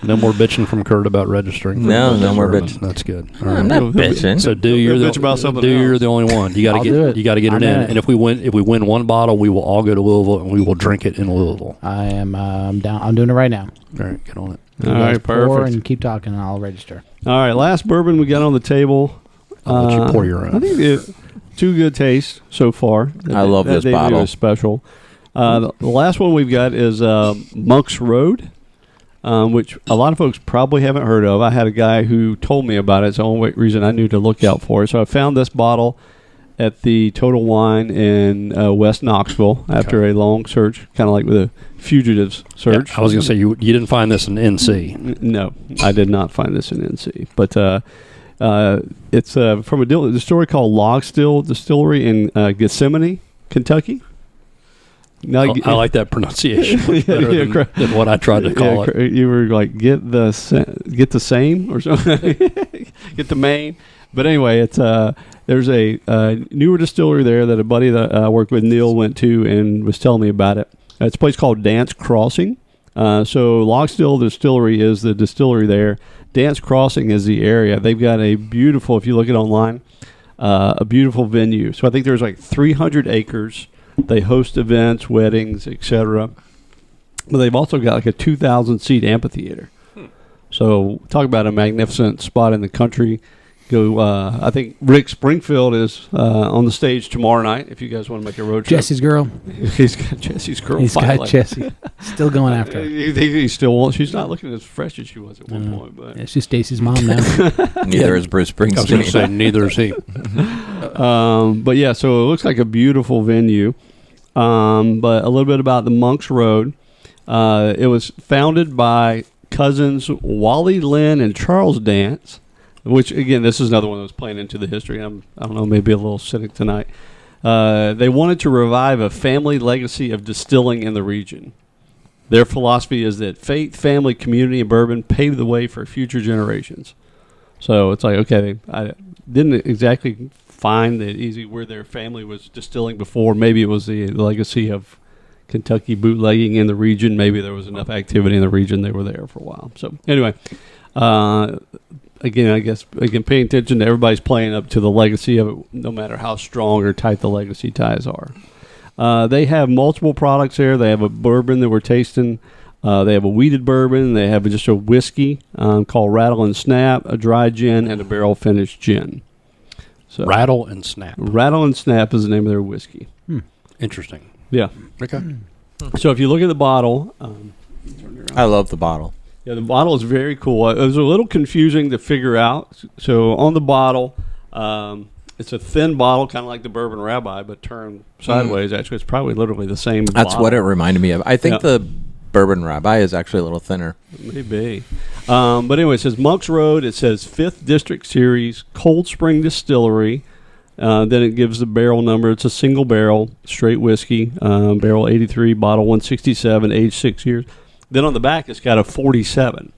No more bitching from Kurt about registering. No more bourbon. bitching. That's good. All I'm right. not bitching. So You're the only one. You got I'll to do get it. you got to get I'm it in. in it. And if we win one bottle, we will all go to Louisville and we will drink it in Louisville. I am down. I'm doing it right now. All right, get on it. You All guys right, pour perfect. and keep talking, and I'll register. All right, last bourbon we got on the table. I'll let you pour your own. I think two good tastes so far. I love this they bottle. Do is special. The last one we've got is Monk's Road, which a lot of folks probably haven't heard of. I had a guy who told me about it. It's the only reason I knew to look out for it. So I found this bottle at the Total Wine in West Knoxville after a long search, kind of like with a fugitives search. Yeah, I was going to say you didn't find this in NC. No, I did not find this in NC. But it's from a distillery called Logstill Distillery in Gethsemane, Kentucky. Now, I like that pronunciation better than what I tried to call it. You were like get the same or something. Get the main. But anyway, it's there's a newer distillery there that a buddy that I worked with, Neil, went to and was telling me about it. It's a place called Dance Crossing. So Logstill Distillery is the distillery there. Dance Crossing is the area. They've got a beautiful, if you look it online, a beautiful venue. So I think there's like 300 acres. They host events, weddings, etc. But they've also got like a 2,000 seat amphitheater. So talk about a magnificent spot in the country. go. I think Rick Springfield is on the stage tomorrow night. If you guys want to make a road trip, Jesse's girl. He's got Jesse's girl. He's finally. got Jesse. Still going after her. He still won't. She's not looking as fresh as she was at one point. But Yeah, she's Stacy's mom now. Neither is Bruce I was going to Springsteen. say neither is he. but yeah, so it looks like a beautiful venue. But a little bit about the Monks Road. It was founded by cousins Wally Lynn and Charles Dance, which, again, this is another one that was playing into the history. I don't know, maybe a little cynic tonight. They wanted to revive a family legacy of distilling in the region. Their philosophy is that faith, family, community, and bourbon pave the way for future generations. So it's like, okay, I didn't exactly find that easy where their family was distilling before. Maybe it was the legacy of Kentucky bootlegging in the region. Maybe there was enough activity in the region they were there for a while. So anyway, again, paying attention to everybody's playing up to the legacy of it, no matter how strong or tight the legacy ties are. They have multiple products there. They have a bourbon that we're tasting. They have a wheated bourbon. They have just a whiskey called Rattle and Snap, a dry gin, and a barrel finished gin. So Rattle and Snap. Rattle and Snap is the name of their whiskey. Interesting. Yeah. Okay. So if you look at the bottle, I love the bottle. yeah, the bottle is very cool. It was a little confusing to figure out. So on the bottle, it's a thin bottle, kind of like the Bourbon Rabbi, but turned sideways. Actually, it's probably literally the same. That's bottle. what it reminded me of. I think the Bourbon Rabbi is actually a little thinner. Maybe. But anyway, it says Monks Road. It says 5th District Series, Cold Spring Distillery. Then it gives the barrel number. It's a single barrel, straight whiskey, barrel 83, bottle 167, age 6 years. Then on the back, it's got a 47.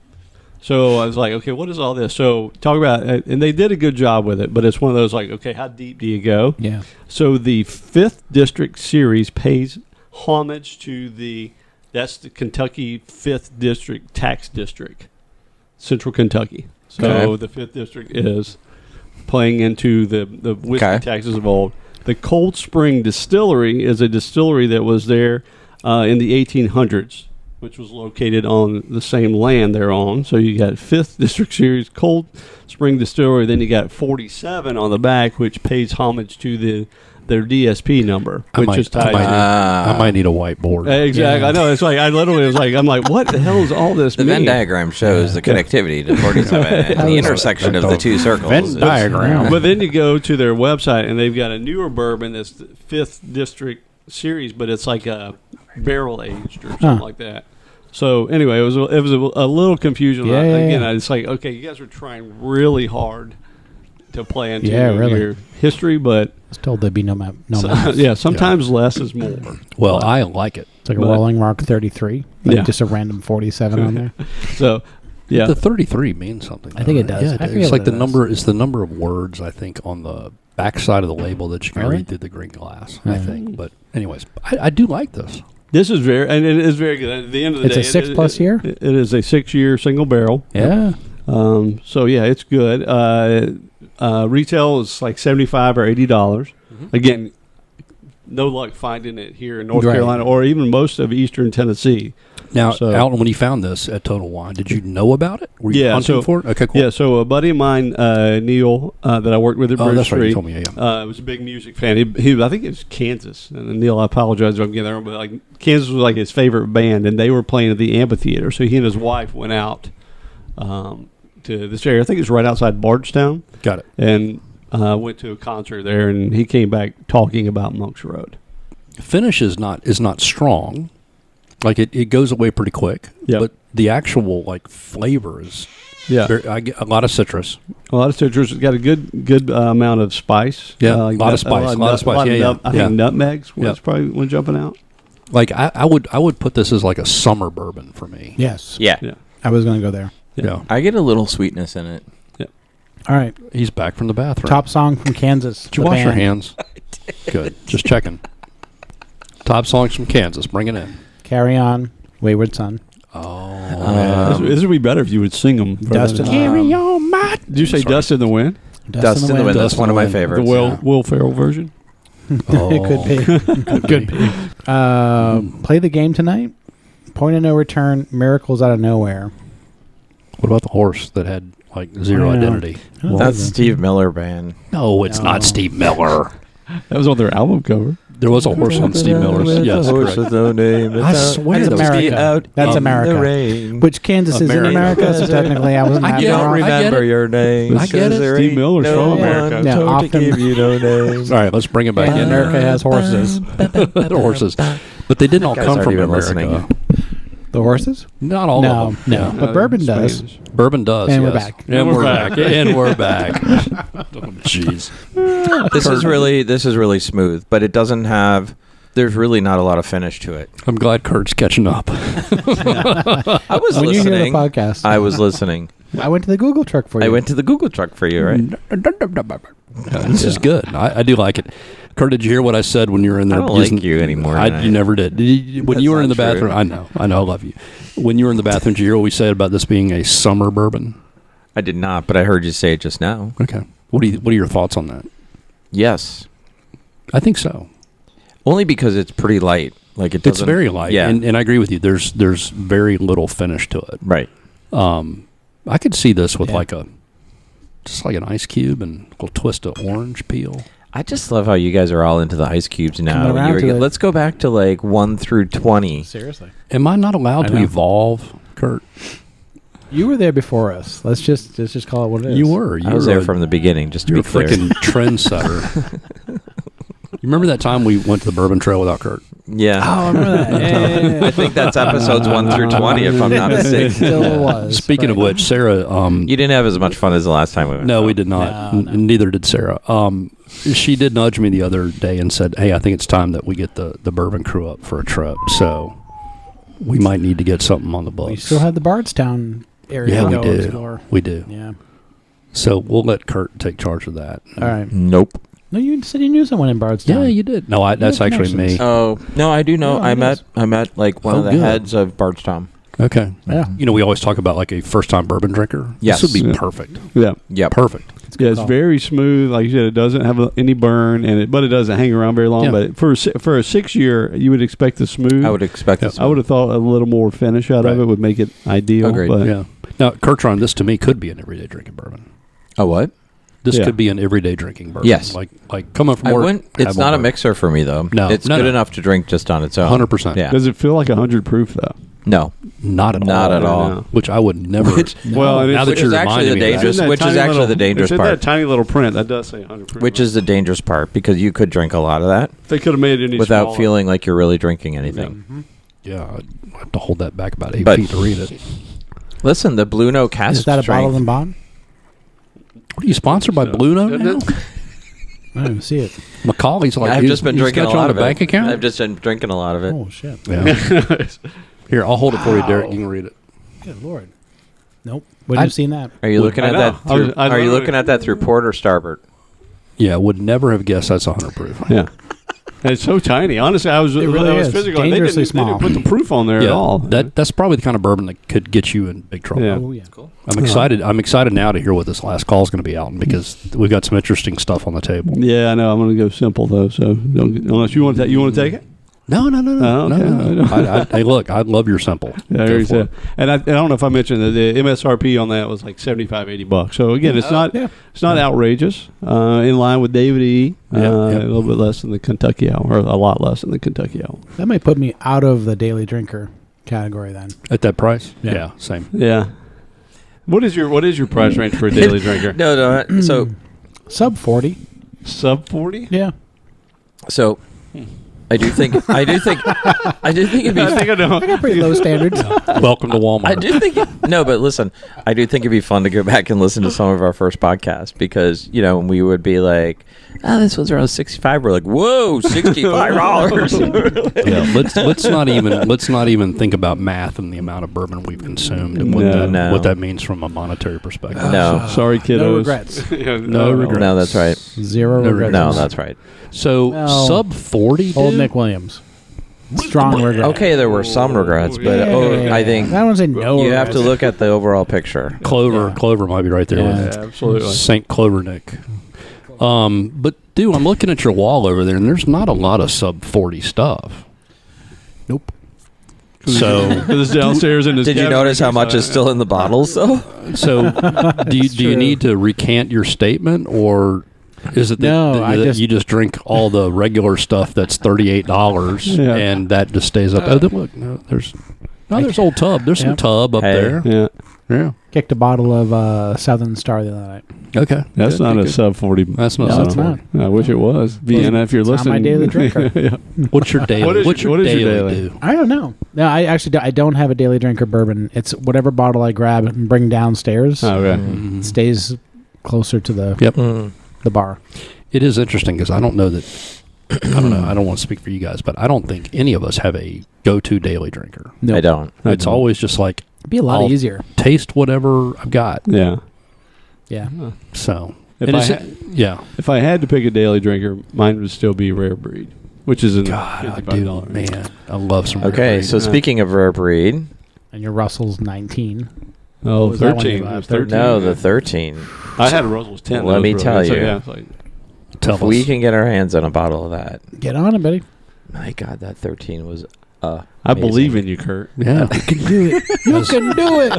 So I was like, okay, what is all this? So talk about, and they did a good job with it, but it's one of those like, okay, how deep do you go? Yeah. So the 5th District Series pays homage to that's the Kentucky 5th District Tax District, Central Kentucky. So Okay. the 5th District is playing into the whiskey taxes of old. The Cold Spring Distillery is a distillery that was there in the 1800s, which was located on the same land they're on. So you got 5th District Series Cold Spring Distillery, then you got 47 on the back, which pays homage to their DSP number, which is tied to. I might need a whiteboard. Exactly. Yeah. I know. It's like I literally was like, I'm like, what the hell is all this? The mean? Venn diagram shows the connectivity to 47 and the intersection of the two circles. Venn diagram. But then you go to their website and they've got a newer bourbon that's the 5th District Series, but it's like a barrel aged or something like that. So anyway, it was a little confusion. Again, it's like, okay, you guys are trying really hard to play into your history, but I was told there'd be no map. sometimes less is more. Well, I like it. It's like a Rolling Rock 33. Just a random 47 on there. So, yeah. The 33 means something. I think it does. Yeah, I forget it's like what the it number. It's the number of words, I think, on the back side of the label that you can read through the green glass. I think. But anyways, I do like this. This is and it is very good. At the end of the day, it's a 6+ year? It is a 6-year single barrel. Yeah. So, yeah, it's good. Retail is like $75 or $80. Again, no luck finding it here in North Carolina or even most of eastern Tennessee. Now, Alton, when you found this at Total Wine, did you know about it? Were you hunting for it? Okay, cool. Yeah, so a buddy of mine, Neil, that I worked with at Bridge Street, right, you told me, was a big music fan. He I think it was Kansas. And Neil, I apologize if I'm getting that wrong, but like Kansas was like his favorite band, and they were playing at the amphitheater. So he and his wife went out to this area. I think it's right outside Bardstown. Got it. And went to a concert there, and he came back talking about Monks Road. Finish is not strong. Like it goes away pretty quick. Yeah. But the actual like flavor is I get a lot of citrus. A lot of citrus. It's got a good amount of spice. Yeah, a lot of spice. I think nutmegs was probably one jumping out. Like I would put this as like a summer bourbon for me. Yes. Yeah. I was going to go there. Yeah. I get a little sweetness in it. Yeah. All right. He's back from the bathroom. Top song from Kansas. Did you wash your hands? Good. Just checking. Top songs from Kansas. Bring it in. Carry On, Wayward Son. Oh, this would be better if you would sing them. Dust in the Carry on, my. Did you say Dust in the Wind? Dust in the Wind. That's one of my favorites. The Will Ferrell version. It could be. Could be. Play the game tonight. Point of no return. Miracles out of nowhere. What about the horse that had like Zero I know. Identity. That's Steve Miller Band. No, it's not Steve Miller. That was on their album cover. There was a horse on Steve Miller's. Yes, Horse correct. with no name. I swear That's that was America. Out That's in America. the rain. Which Kansas is in America. America, so technically I wasn't I that get You it. far don't off. I get remember it. your name. I get it. There Steve ain't Miller's no from one America. Yeah, told to often- give you no name. All right, let's bring it back in. America has horses. Horses. But they didn't all Guys come aren't from even America. listening. The horses? Not all No, of them. no. Yeah. But bourbon does. Spanish. Bourbon does. And we're yes. back. And we're back. And we're back. Oh, jeez. This is really smooth, but it doesn't have. There's really not a lot of finish to it. I'm glad Kurt's catching up. I was When you hear the listening. podcast, I was listening. I went to the Google truck for you. I went to the Google truck for you, right? This is good. I do like it. Kurt, did you hear what I said when you were in there? I don't like you anymore. You never did. When That's you were in the not true. bathroom, I know, I love you. When you were in the bathroom, did you hear what we said about this being a summer bourbon? I did not, but I heard you say it just now. Okay. What are your thoughts on that? Yes, I think so. only because it's pretty light. Like it. It's Doesn't, very light, Yeah. and I agree with you. There's very little finish to it. Right. I could see this with Yeah. just like an ice cube and a little twist of orange peel. I just love how you guys are all into the ice cubes now. Coming around to it. Let's go back to like 1 through 20. Seriously. Am I not allowed I to know. evolve, Kurt? You were there before us. Let's just call it what it is. You were. You I was were there a- from the beginning, just to You're be a clear. freaking trendsetter. You remember that time we went to the Bourbon Trail without Kurt? Yeah. Oh, I remember that. Yeah. I think that's episodes 1 through 20, if I'm not It mistaken. still was. Speaking of but- which, Sarah. You didn't have as much fun as the last time we went. No, we did not. No, no. Neither did Sarah. She did nudge me the other day and said, "Hey, I think it's time that we get the Bourbon crew up for a trip. So we might need to get something on the books." We still have the Bardstown area Yeah, to we go do. explore. We do. Yeah. So we'll let Kurt take charge of that. All right. Nope. No, you said you knew someone in Bardstown. Yeah, you did. No, that's have actually me. connections. Oh, no, I do know. Yeah, I it met is. like one Oh, of the good. heads of Bardstown. Okay. Yeah. You know, we always talk about like a first-time bourbon drinker. Yes. This would be Yeah. perfect. Yeah. Yep. Perfect. Yeah, it's call. very smooth. Like you said, it doesn't have any burn, but it doesn't hang around very long. Yeah. But for a 6 year, you would expect the smooth. I would expect this. I would have thought a little more finish out Right. of it would make it ideal. Agreed. But Yeah. Now, Kurtron, this to me could be an everyday drinking bourbon. A what? This Yeah. could be an everyday drinking bourbon. Yes. Like coming from I work. wouldn't. It's not a mixer for me though. No. It's No, good no. enough to drink just on its own. 100%. Yeah. does it feel like 100 proof though? No. Not at all. Not at all. No. Which I would never. Which- Well, and now it's- that which you're is actually reminding the me of that. dangerous- Isn't that which is tiny actually little- the dangerous it's in part. that tiny little print that does say 100 proof. Which is the dangerous part because you could drink a lot of that they could have made it any without smaller. feeling like you're really drinking anything. Yeah, I'd have to hold that back about 8 But- feet to read it. Listen, the Blue Note cask Is that a strength. bottled and bond? What are you sponsored by Blue Note now? I don't even see it. Macaulay's like, I've just been he's drinking got a you on lot the of it. bank account. I've just been drinking a lot of it. Oh, shit. Yeah. Here, I'll hold it for you, Derek. You can read it. Good Lord. Nope. Wouldn't have seen that. Are you looking I at know. that? I was- Through, I are you literally- looking at that through port or starboard? Yeah, would never have guessed that's 100 proof. Yeah. And it's so tiny. Honestly, I was really I was is. physical. Dangerously They small. didn't put the proof on there at all. that's probably the kind of bourbon that could get you in big trouble. Yeah. Oh, yeah. I'm excited. I'm excited now to hear what this last call is going to be, Alton, because we've got some interesting stuff on the table. Yeah, I know. I'm going to go simple though. So unless you want to, take it. No. Oh, okay. No. Hey, look, I love your simple. Yeah, Go you for said. it. And I don't know if I mentioned that the MSRP on that was like $75-$80. So again, it's not yeah. it's not outrageous. In line with David E. Yeah. A little bit less than the Kentucky Owl, or a lot less than the Kentucky Owl. That might put me out of the daily drinker category then. At that price? Yeah. Same. Yeah. What is your price range for a daily drinker? No. So Sub 40. Sub 40? Yeah. so I do think it'd be. I think I know. I got pretty low standards. Welcome to Walmart. I do think no, but listen, I do think it'd be fun to go back and listen to some of our first podcasts because we would be like, "Oh, this was around 65." We're like, "Whoa, $65!" Yeah, let's not even think about math and the amount of bourbon we've consumed and No. what that means from a monetary perspective. No. Sorry, kiddos. No regrets. No regrets. No, that's right. Zero regrets. No, that's right. So No. sub 40, Old dude? Nick Williams. Strong regret. Okay, there were some regrets, but Yeah. I think I don't say no. you have to regrets. look at the overall picture. Clover might be right there Yeah. with Yeah, absolutely. St. Clover Nick. But dude, I'm looking at your wall over there, and there's not a lot of sub 40 stuff. Nope. So it's downstairs in his Did you cabinet. notice how much is still in the bottles, though? So, do you need to recant your statement, or is it that, No, that you just drink all the regular stuff that's $38 Yeah. and that just stays up? Look, there's old tub. There's some tub up there. Yeah. Yeah. Kicked a bottle of Southern Star the other night. Okay. That's Good, not a good. sub 40. That's not. No, sub it's 40. not. I wish it was. Vienna, if you're It's not listening. my daily drinker. Yeah. What's your daily? What is what's your your daily? do? I don't know. No, I actually I don't have a daily drinker bourbon. It's whatever bottle I grab and bring downstairs. Oh, okay. It stays closer to the Yep. the bar. It is interesting because I don't know that. I don't know. I don't want to speak for you guys, but I don't think any of us have a go-to daily drinker. No, I don't. It's always just like It'd be a lot I'll easier. taste whatever I've got. Yeah. Yeah. So If and I, it's- yeah. if I had to pick a daily drinker, mine would still be Rare Breed, which is in God, I $55. do, man. I love some. Okay, Rare so Yeah. speaking of rare breed, And your Russell's 19. Oh, What was that one 13. you got? 13. no, the 13. I had a Russell's 10. Let That was me really tell good. So, you. yeah, it's like, Tell If us. we can get our hands on a bottle of that, Get on it, buddy. my God, that 13 was I believe in you, Kurt. Yeah. You can do it. You can do it.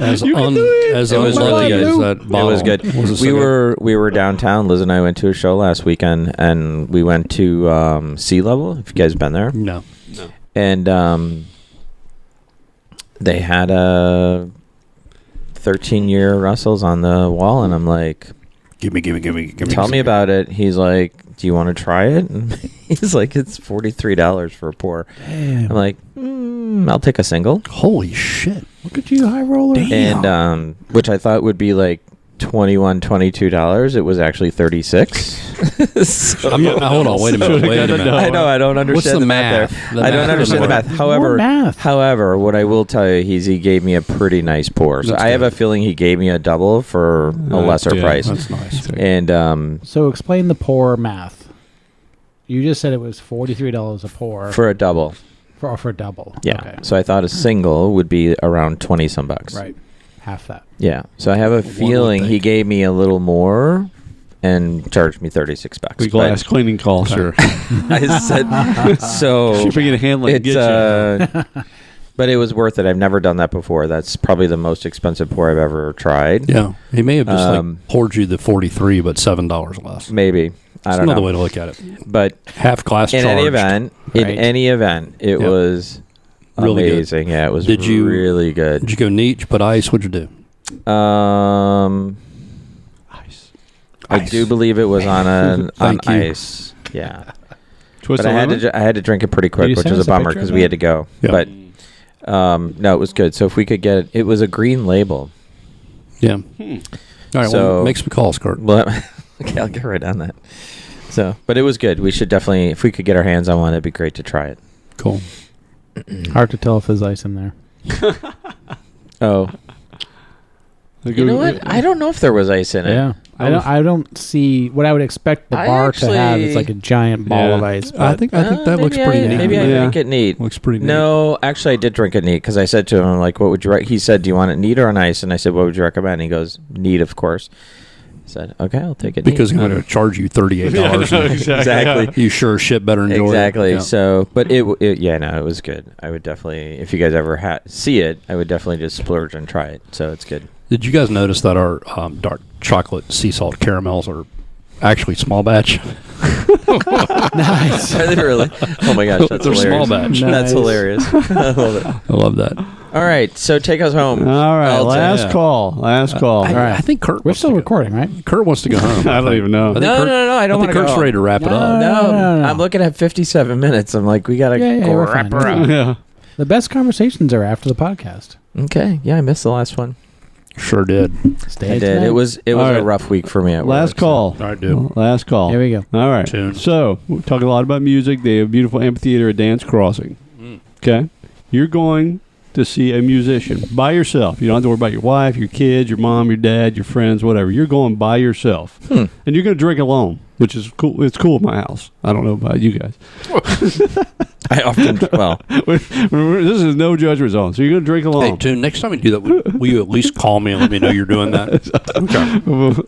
As You can do it. as It was unlucky really as good. that It bottle was good. was a We cigarette. were downtown. Liz and I went to a show last weekend, and we went to Sea Level. If you guys been there, No. and they had a 13-year Russells on the wall, and I'm like, Give me. tell me about it. He's like, do you want to try it? And he's like, it's $43 for a pour. I'm Damn. like, I'll take a single. Holy shit. Look at you, high roller. Damn. And which I thought would be like $22. It was actually $36. So- Now, hold on. Wait a minute. I know I don't understand What's the the math? math. The I don't math understand the doesn't math. More math. However, what I will tell you, he gave me a pretty nice pour. So That's I have good. a feeling he gave me a double for a lesser yeah, price. That's nice. And So explain the pour math. You just said it was $43 a pour for a double, for a double. yeah. Okay. So I thought a single would be around 20 some bucks. Right. Half that. Yeah. So I have a would feeling he think. gave me a little more and charged me $36. The glass cleaning call, sir. I said so. Shipping and handling. It's Get you. but it was worth it. I've never done that before. That's probably the most expensive pour I've ever tried. Yeah. He may have just Um, poured you the 43, but $7 less. Maybe. I That's don't another know. way to look at it. But Half class in charged. any event, it Yep. was Really good. amazing. Yeah, it was Did you- really good. Did you go neat? Did you put ice? What'd you do? Ice. I do believe it was on on Thank you. ice. Yeah. Twist But I lemon? had to drink it pretty Did quick, you which send was us a a bummer picture because of we that? had to go. Yeah. But no, it was good. So if we could get it was a green label. Yeah. All right. So- Well, make some calls, Kurt. Well, okay, I'll get right on that. So, but it was good. We should definitely, if we could get our hands on one, it'd be great to try it. Cool. Hard to tell if there's ice in there. Oh, you know what? I don't know if there was ice in it. Yeah. I don't see what I would expect the I bar to have. actually- It's like a giant ball Yeah. of ice. I but- think that looks maybe pretty neat. Maybe I Yeah. drank it neat. Looks pretty neat. No, actually, I did drink it neat because I said to him, like, what would you he said, do you want it neat or on ice? And I said, what would you recommend? And he goes, neat, of course. I said, okay, I'll take it Because neat. he's going to charge you $38. Exactly. You sure as shit better enjoy it. Exactly. Yeah. So, but it was good. I would definitely, if you guys ever see it, I would definitely just splurge and try it. So it's good. Did you guys notice that our dark chocolate sea salt caramels are actually small batch? Nice. Are they really? Oh my gosh, that's They're hilarious. small batch. That's Nice. hilarious. I love it. I love that. All right, so take us home. All right, Alton. last Yeah. call. Last call. All right. I think Kurt. We're wants still to go. recording, right? Kurt wants to go home. I don't even know. I think No, Kurt- no, I don't I want think to Kurt's go. ready to wrap it up. No, No. I'm looking at 57 minutes. I'm like, we gotta Yeah, we're fine. wrap her We're up. fine. Yeah. The best conversations are after the podcast. Okay, yeah, I missed the last one. Sure did. Stay I did. tonight. It was All a right. rough week for me at Last work, call. All right, dude. Last call. Here we go. All right. Tune. So, we're talking a lot about music. They have a beautiful amphitheater at Dance Crossing. Okay? You're going to see a musician by yourself. You don't have to worry about your wife, your kids, your mom, your dad, your friends, whatever. You're going by yourself. And you're going to drink alone, which is cool. It's cool at my house. I don't know about you guys. I often, well, This is no judgment zone. So you're going to drink alone. Hey, Tune, next time you do that, will you at least call me and let me know you're doing that?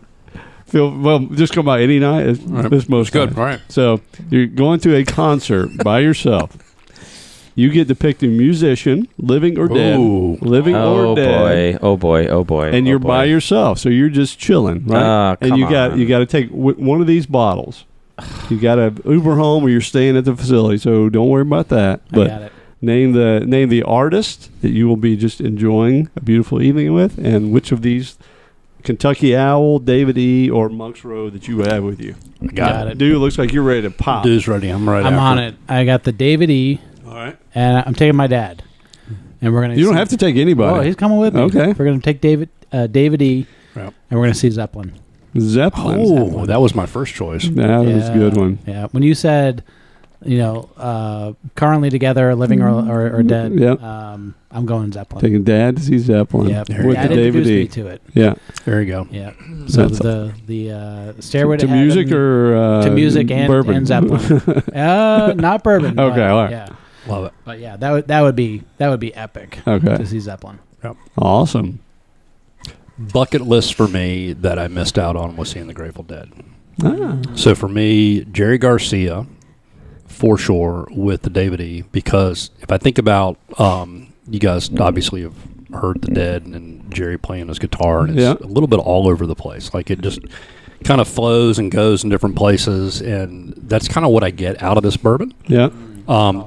Well, just come by any night. It's most Good. nights. All right. So you're going to a concert by yourself. You get to pick the musician, living or dead. Ooh. Living or dead. Oh boy. And you're by yourself, so you're just chilling, right? And you got to take one of these bottles. You got to Uber home, or you're staying at the facility, so don't worry about that. But I got it. name the artist that you will be just enjoying a beautiful evening with, and which of these Kentucky Owl, David E., or Monk's Road that you have with you. Got it. Dude, looks like you're ready to pop. Dude's ready. I'm ready. I'm on it. I got the David E. All right. And I'm taking my dad. And we're gonna. You don't have to take anybody. Oh, he's coming with me. Okay. We're gonna take David E. Yep. And we're gonna see Zeppelin. Zeppelin. Oh, that was my first choice. That was a good one. Yeah. When you said, currently together, living or dead. Yep. I'm going Zeppelin. Taking Dad to see Zeppelin. Yeah. With Dad the David introduced E. me to it. Yeah. There you go. Yeah. So That's the Stairway to to music Heaven, or to music bourbon? and Zeppelin. Not bourbon. Okay, but, all right. Yeah. Love it. But yeah, that would be epic. Okay. To see Zeppelin. Awesome. Bucket list for me that I missed out on was seeing the Grateful Dead. Ah. So for me, Jerry Garcia, for sure, with the David E. Because if I think about, you guys obviously have heard the Dead and Jerry playing his guitar, and it's a little bit all over the place. Like it just kind of flows and goes in different places, and that's kind of what I get out of this bourbon. Yeah.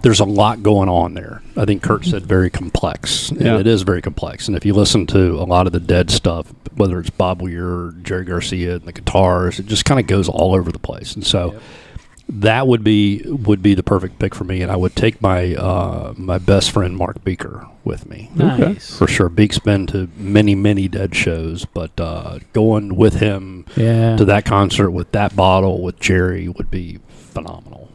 There's a lot going on there. I think Kurt said very complex, and it is very complex. And if you listen to a lot of the Dead stuff, whether it's Bob Weir or Jerry Garcia and the guitars, it just kind of goes all over the place. And so that would be the perfect pick for me. And I would take my my best friend Mark Beaker with me. Nice. For sure. Beak's been to many Dead shows, but going with him to that concert with that bottle with Jerry would be phenomenal.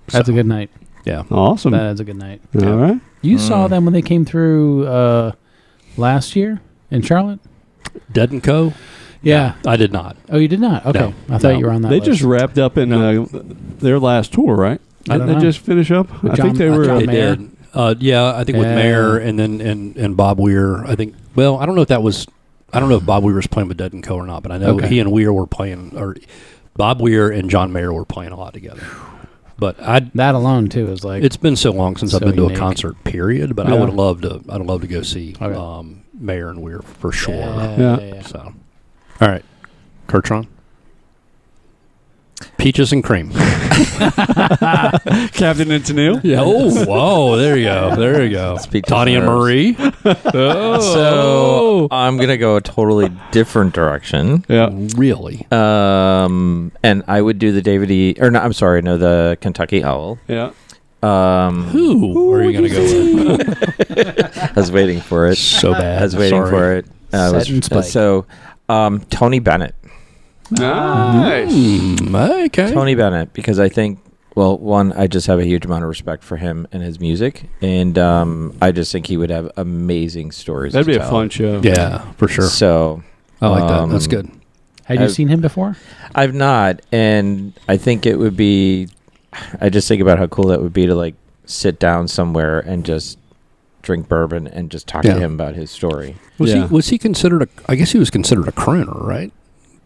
That's a good night. Yeah. Awesome. That is a good night. All right. You saw them when they came through last year in Charlotte? Dead and Co? Yeah. I did not. Oh, you did not? Okay. No. I thought you were on that They list. just wrapped up in their last tour, right? I don't Didn't they know. just finish up? I John- think they were. John They Mayer? did. I think with Yeah. Mayer and then and Bob Weir. I think. Well, I don't know if Bob Weir was playing with Dead and Co or not, but I know he and Weir were playing, or Bob Weir and John Mayer were playing a lot together. But that alone too is like it's been so long since I've so been to unique. a concert. Period. But I Yeah. would love to. I'd love to go see Okay. Mayer and Weir for sure. Yeah. So, all right, Kurtron. Peaches and cream. Captain and Tennille. Yeah. Oh, whoa! There you go. There you go. Peaches Tawny and and herbs. Marie. So I'm gonna go a totally different direction. Yeah. Really? And I would do the David E. Or no, I'm sorry, no, the Kentucky Owl. Yeah. Who are you going to go with? I was waiting for it. So bad. I was waiting for it. Set and spike. So, Tony Bennett. Nice. Okay. Tony Bennett, because I think, well, one, I just have a huge amount of respect for him and his music, and I just think he would have amazing stories. That'd to be a tell. fun show. Yeah, for sure. So I like that. That's good. Had you seen him before? I've not, and I think it would be. I just think about how cool that would be to like sit down somewhere and just drink bourbon and just talk to him about his story. Was he considered I guess he was considered a crooner, right?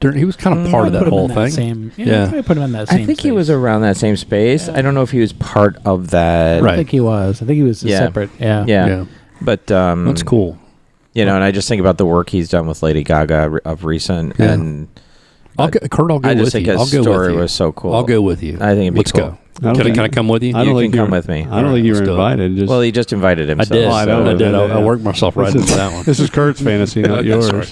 He was kind of part of that whole thing. Probably put him in that same I think he space. was around that same space. Yeah. I don't know if he was part of that. I think he was. I think he was separate. Yeah. Yeah. But that's cool. You know, and I just think about the work he's done with Lady Gaga of recent, and Kurt, I'll go I just with think you. his story was so cool. I'll go with you. I think it'd be Let's cool. go. Can I come with you? I don't You think can come you're- with me. I don't think you were let's do it. invited. Just, Well, he just invited I himself. did. I know. I did. Yeah. I worked myself right into that one. This is Kurt's fantasy, not yours.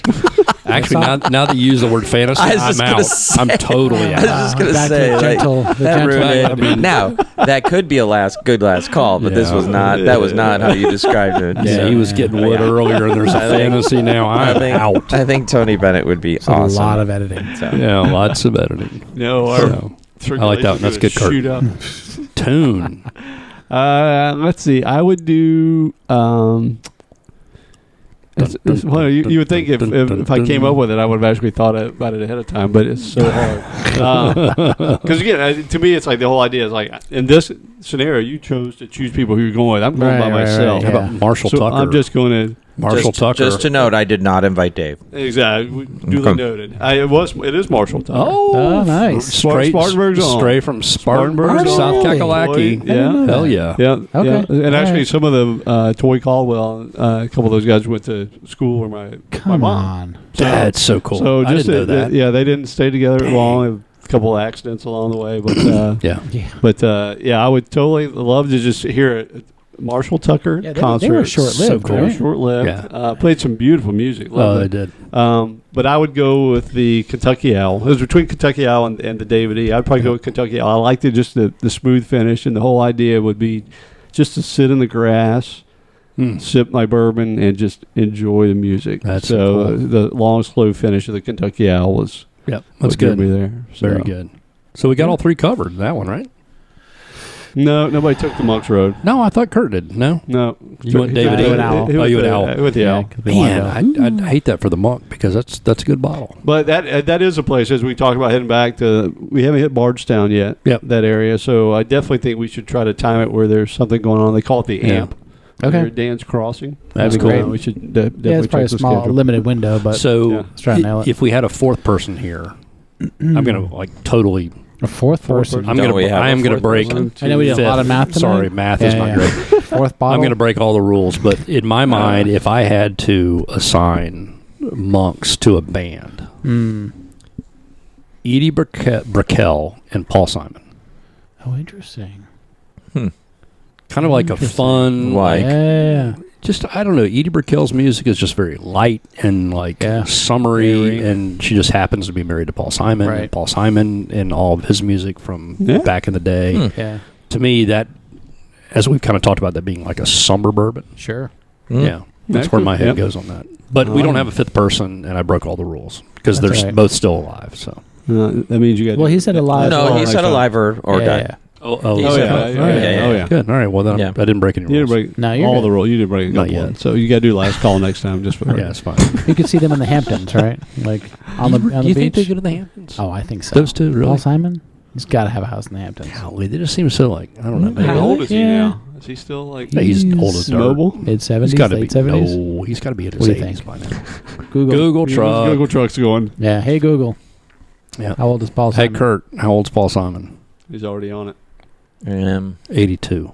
Actually, now that you use the word fantasy, I was I'm just gonna out. say- I'm totally I was out. just gonna Back to say, the gentle, like, the that gentle ruined side. now that could be a good last call, but this was not. That was not how you described it. Yeah, So, he was getting wood earlier, and there's a I think- fantasy now. I'm out. I think Tony Bennett would be It's awesome. a lot of editing. So. Yeah, lots of editing. No, So, I like that one. That's good, Kurt. Shoot up. Tune. Let's see. I would do. Well, you would think if I came up with it, I would have actually thought about it ahead of time, but it's so hard. Because again, to me, it's like the whole idea is like in this scenario, you chose to choose people who you're going with. I'm going by myself. right, How about Marshall So Tucker? I'm just going to Marshall Tucker. Just to note, I did not invite Dave. Exactly. Duly noted. It is Marshall Tucker. Oh, nice. Spartanburg's on. Stray from Spartanburg, Spartanburg's South on. Kakalaki. Yeah. Hell yeah. Yeah. Okay. Yeah. And actually, Alright. some of the Toy Caldwell, a couple of those guys went to school where my Come mom. on. That's so cool. So I just didn't know that. yeah, they didn't stay together long. A couple of accidents along the way, but Yeah. Yeah. but I would totally love to just hear a Marshall Tucker Yeah, concert. they were short-lived, So cool. right? Short-lived. Yeah. Played some beautiful music. Oh, Loved they it. did. But I would go with the Kentucky Owl. It was between Kentucky Owl and the David E. I'd probably go with Kentucky Owl. I liked it, just the smooth finish, and the whole idea would be just to sit in the grass, sip my bourbon, and just enjoy the music. That's so cool. the long, slow finish of the Kentucky Owl was Yep. what That's did good. me there. So. Very good. So we got all three covered. That one, right? No, nobody took the Monks Road. No, I thought Kurt did. No. No, You went David E. He With Owl. went Oh, you went the- Owl. with the Yeah, Owl. 'cause they wanted to go. Man, I hate that for the monk because that's a good bottle. But that is a place, as we talked about heading back to, we haven't hit Bardstown yet, Yep. that area. So I definitely think we should try to time it where there's something going on. They call it the Yeah. AMP. Okay. Near Dan's Crossing. That'd be So, great. We should Yeah, definitely it's probably check a the small, schedule. limited window, but So Yeah. let's try to nail it. if we had a fourth person here, I'm gonna totally. A fourth person. I'm Don't gonna. we have I a am gonna fourth break. person? I know we did a lot of math tonight. Sorry, math is not great. Fourth bottle. I'm going to break all the rules, but in my mind, if I had to assign monks to a band, Edie Brickell and Paul Simon, Oh, interesting. kind of like a fun, Like, Yeah. just I don't know. Edie Brickell's music is just very light and like summery, Airy. and she just happens to be married to Paul Simon. Right. And Paul Simon and all of his music from back in the day. Yeah. To me, that as we've kind of talked about, that being like a summer bourbon. Sure. Yeah, that's where my head Yep. goes on that. But we don't have a fifth person, and I broke all the rules because That's they're all right. both still alive. So. That means you got. Well, he said alive. no, he next said time. alive or yeah, died. yeah. Oh, Oh He yeah, said- yeah, yeah. oh yeah. Good. All right. Well, then Yeah. I didn't break any You rules. didn't break No, you're all good. the rules. You didn't break a Not couple yet. ones. So you got to do last call next time, just for her. Yeah, it's fine. You could see them in the Hamptons, right? Like on the you beach. think they go to the Hamptons? Oh, I think so. Those two, really? Paul Simon. He's got to have a house in the Hamptons. Golly, they just seem so like I don't know. Maybe. How old is he Yeah. now? Is he still like? Yeah, he's old as dirt. mobile. Mid He's 70s, got to be. late 70s. No, he's got to be in his What do you 80s think? by now. Google. Google truck. Google truck's going. Yeah. Hey Google. Yeah. How old is Paul Hey Simon? Kurt, how old's Paul Simon? He's already on it. 82.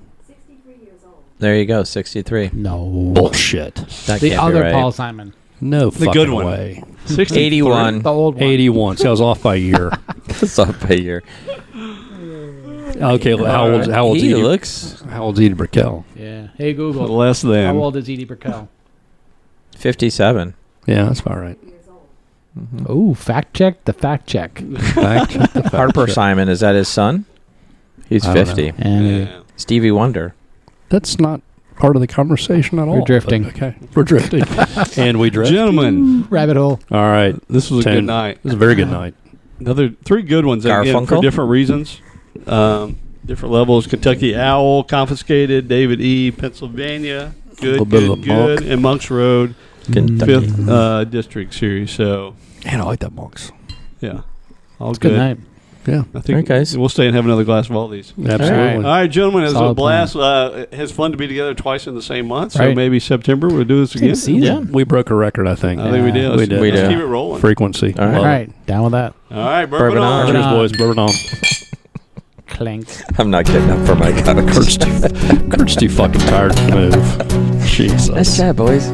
There you go, 63. No. Bullshit. That The can't other be right. Paul Simon. No The fucking good one. way. 81. The old one. 81. So I was off by a year. That's up a year. Okay, well, how old's he Edie? looks How old's Edie Brickell? Yeah. Hey Google. Less than. How old is Edie Brickell? 57. Yeah, that's about right. Oh, fact check the fact check. Fact check the fact Harper check. Simon, is that his son? He's I don't 50. And Yeah. Stevie Wonder. That's not part of the conversation at all. We're drifting. but Okay, we're drifting, and we drift. Gentlemen, rabbit hole. All right, this was a 10. good night. This is a very good night. Another 3 good ones again for Garfunkel? different reasons, different levels. Kentucky Owl, Confiscated, David E, Pennsylvania, Little good, bit good, of the good, and Monks Road, Kentucky. 5th district series. So Man, I like that monks. yeah, all It's a good night. Yeah, I think All right, guys. we'll stay and have another glass of all these. absolutely. All right, gentlemen, it was a Solid blast. It's fun to be together twice in the same month. So Right. maybe September we'll do this Good again. season. We broke a record, I think. I think we did. We Let's, did. We let's did. keep it rolling. Frequency. All right. All Love it. right. Down with that. All right, Bourbon bourbon on. on. Cheers, on. boys. Bourbon on. Clink. I'm not getting up for my couch. Kurt's too fucking tired to move. Jesus. That's sad, boys.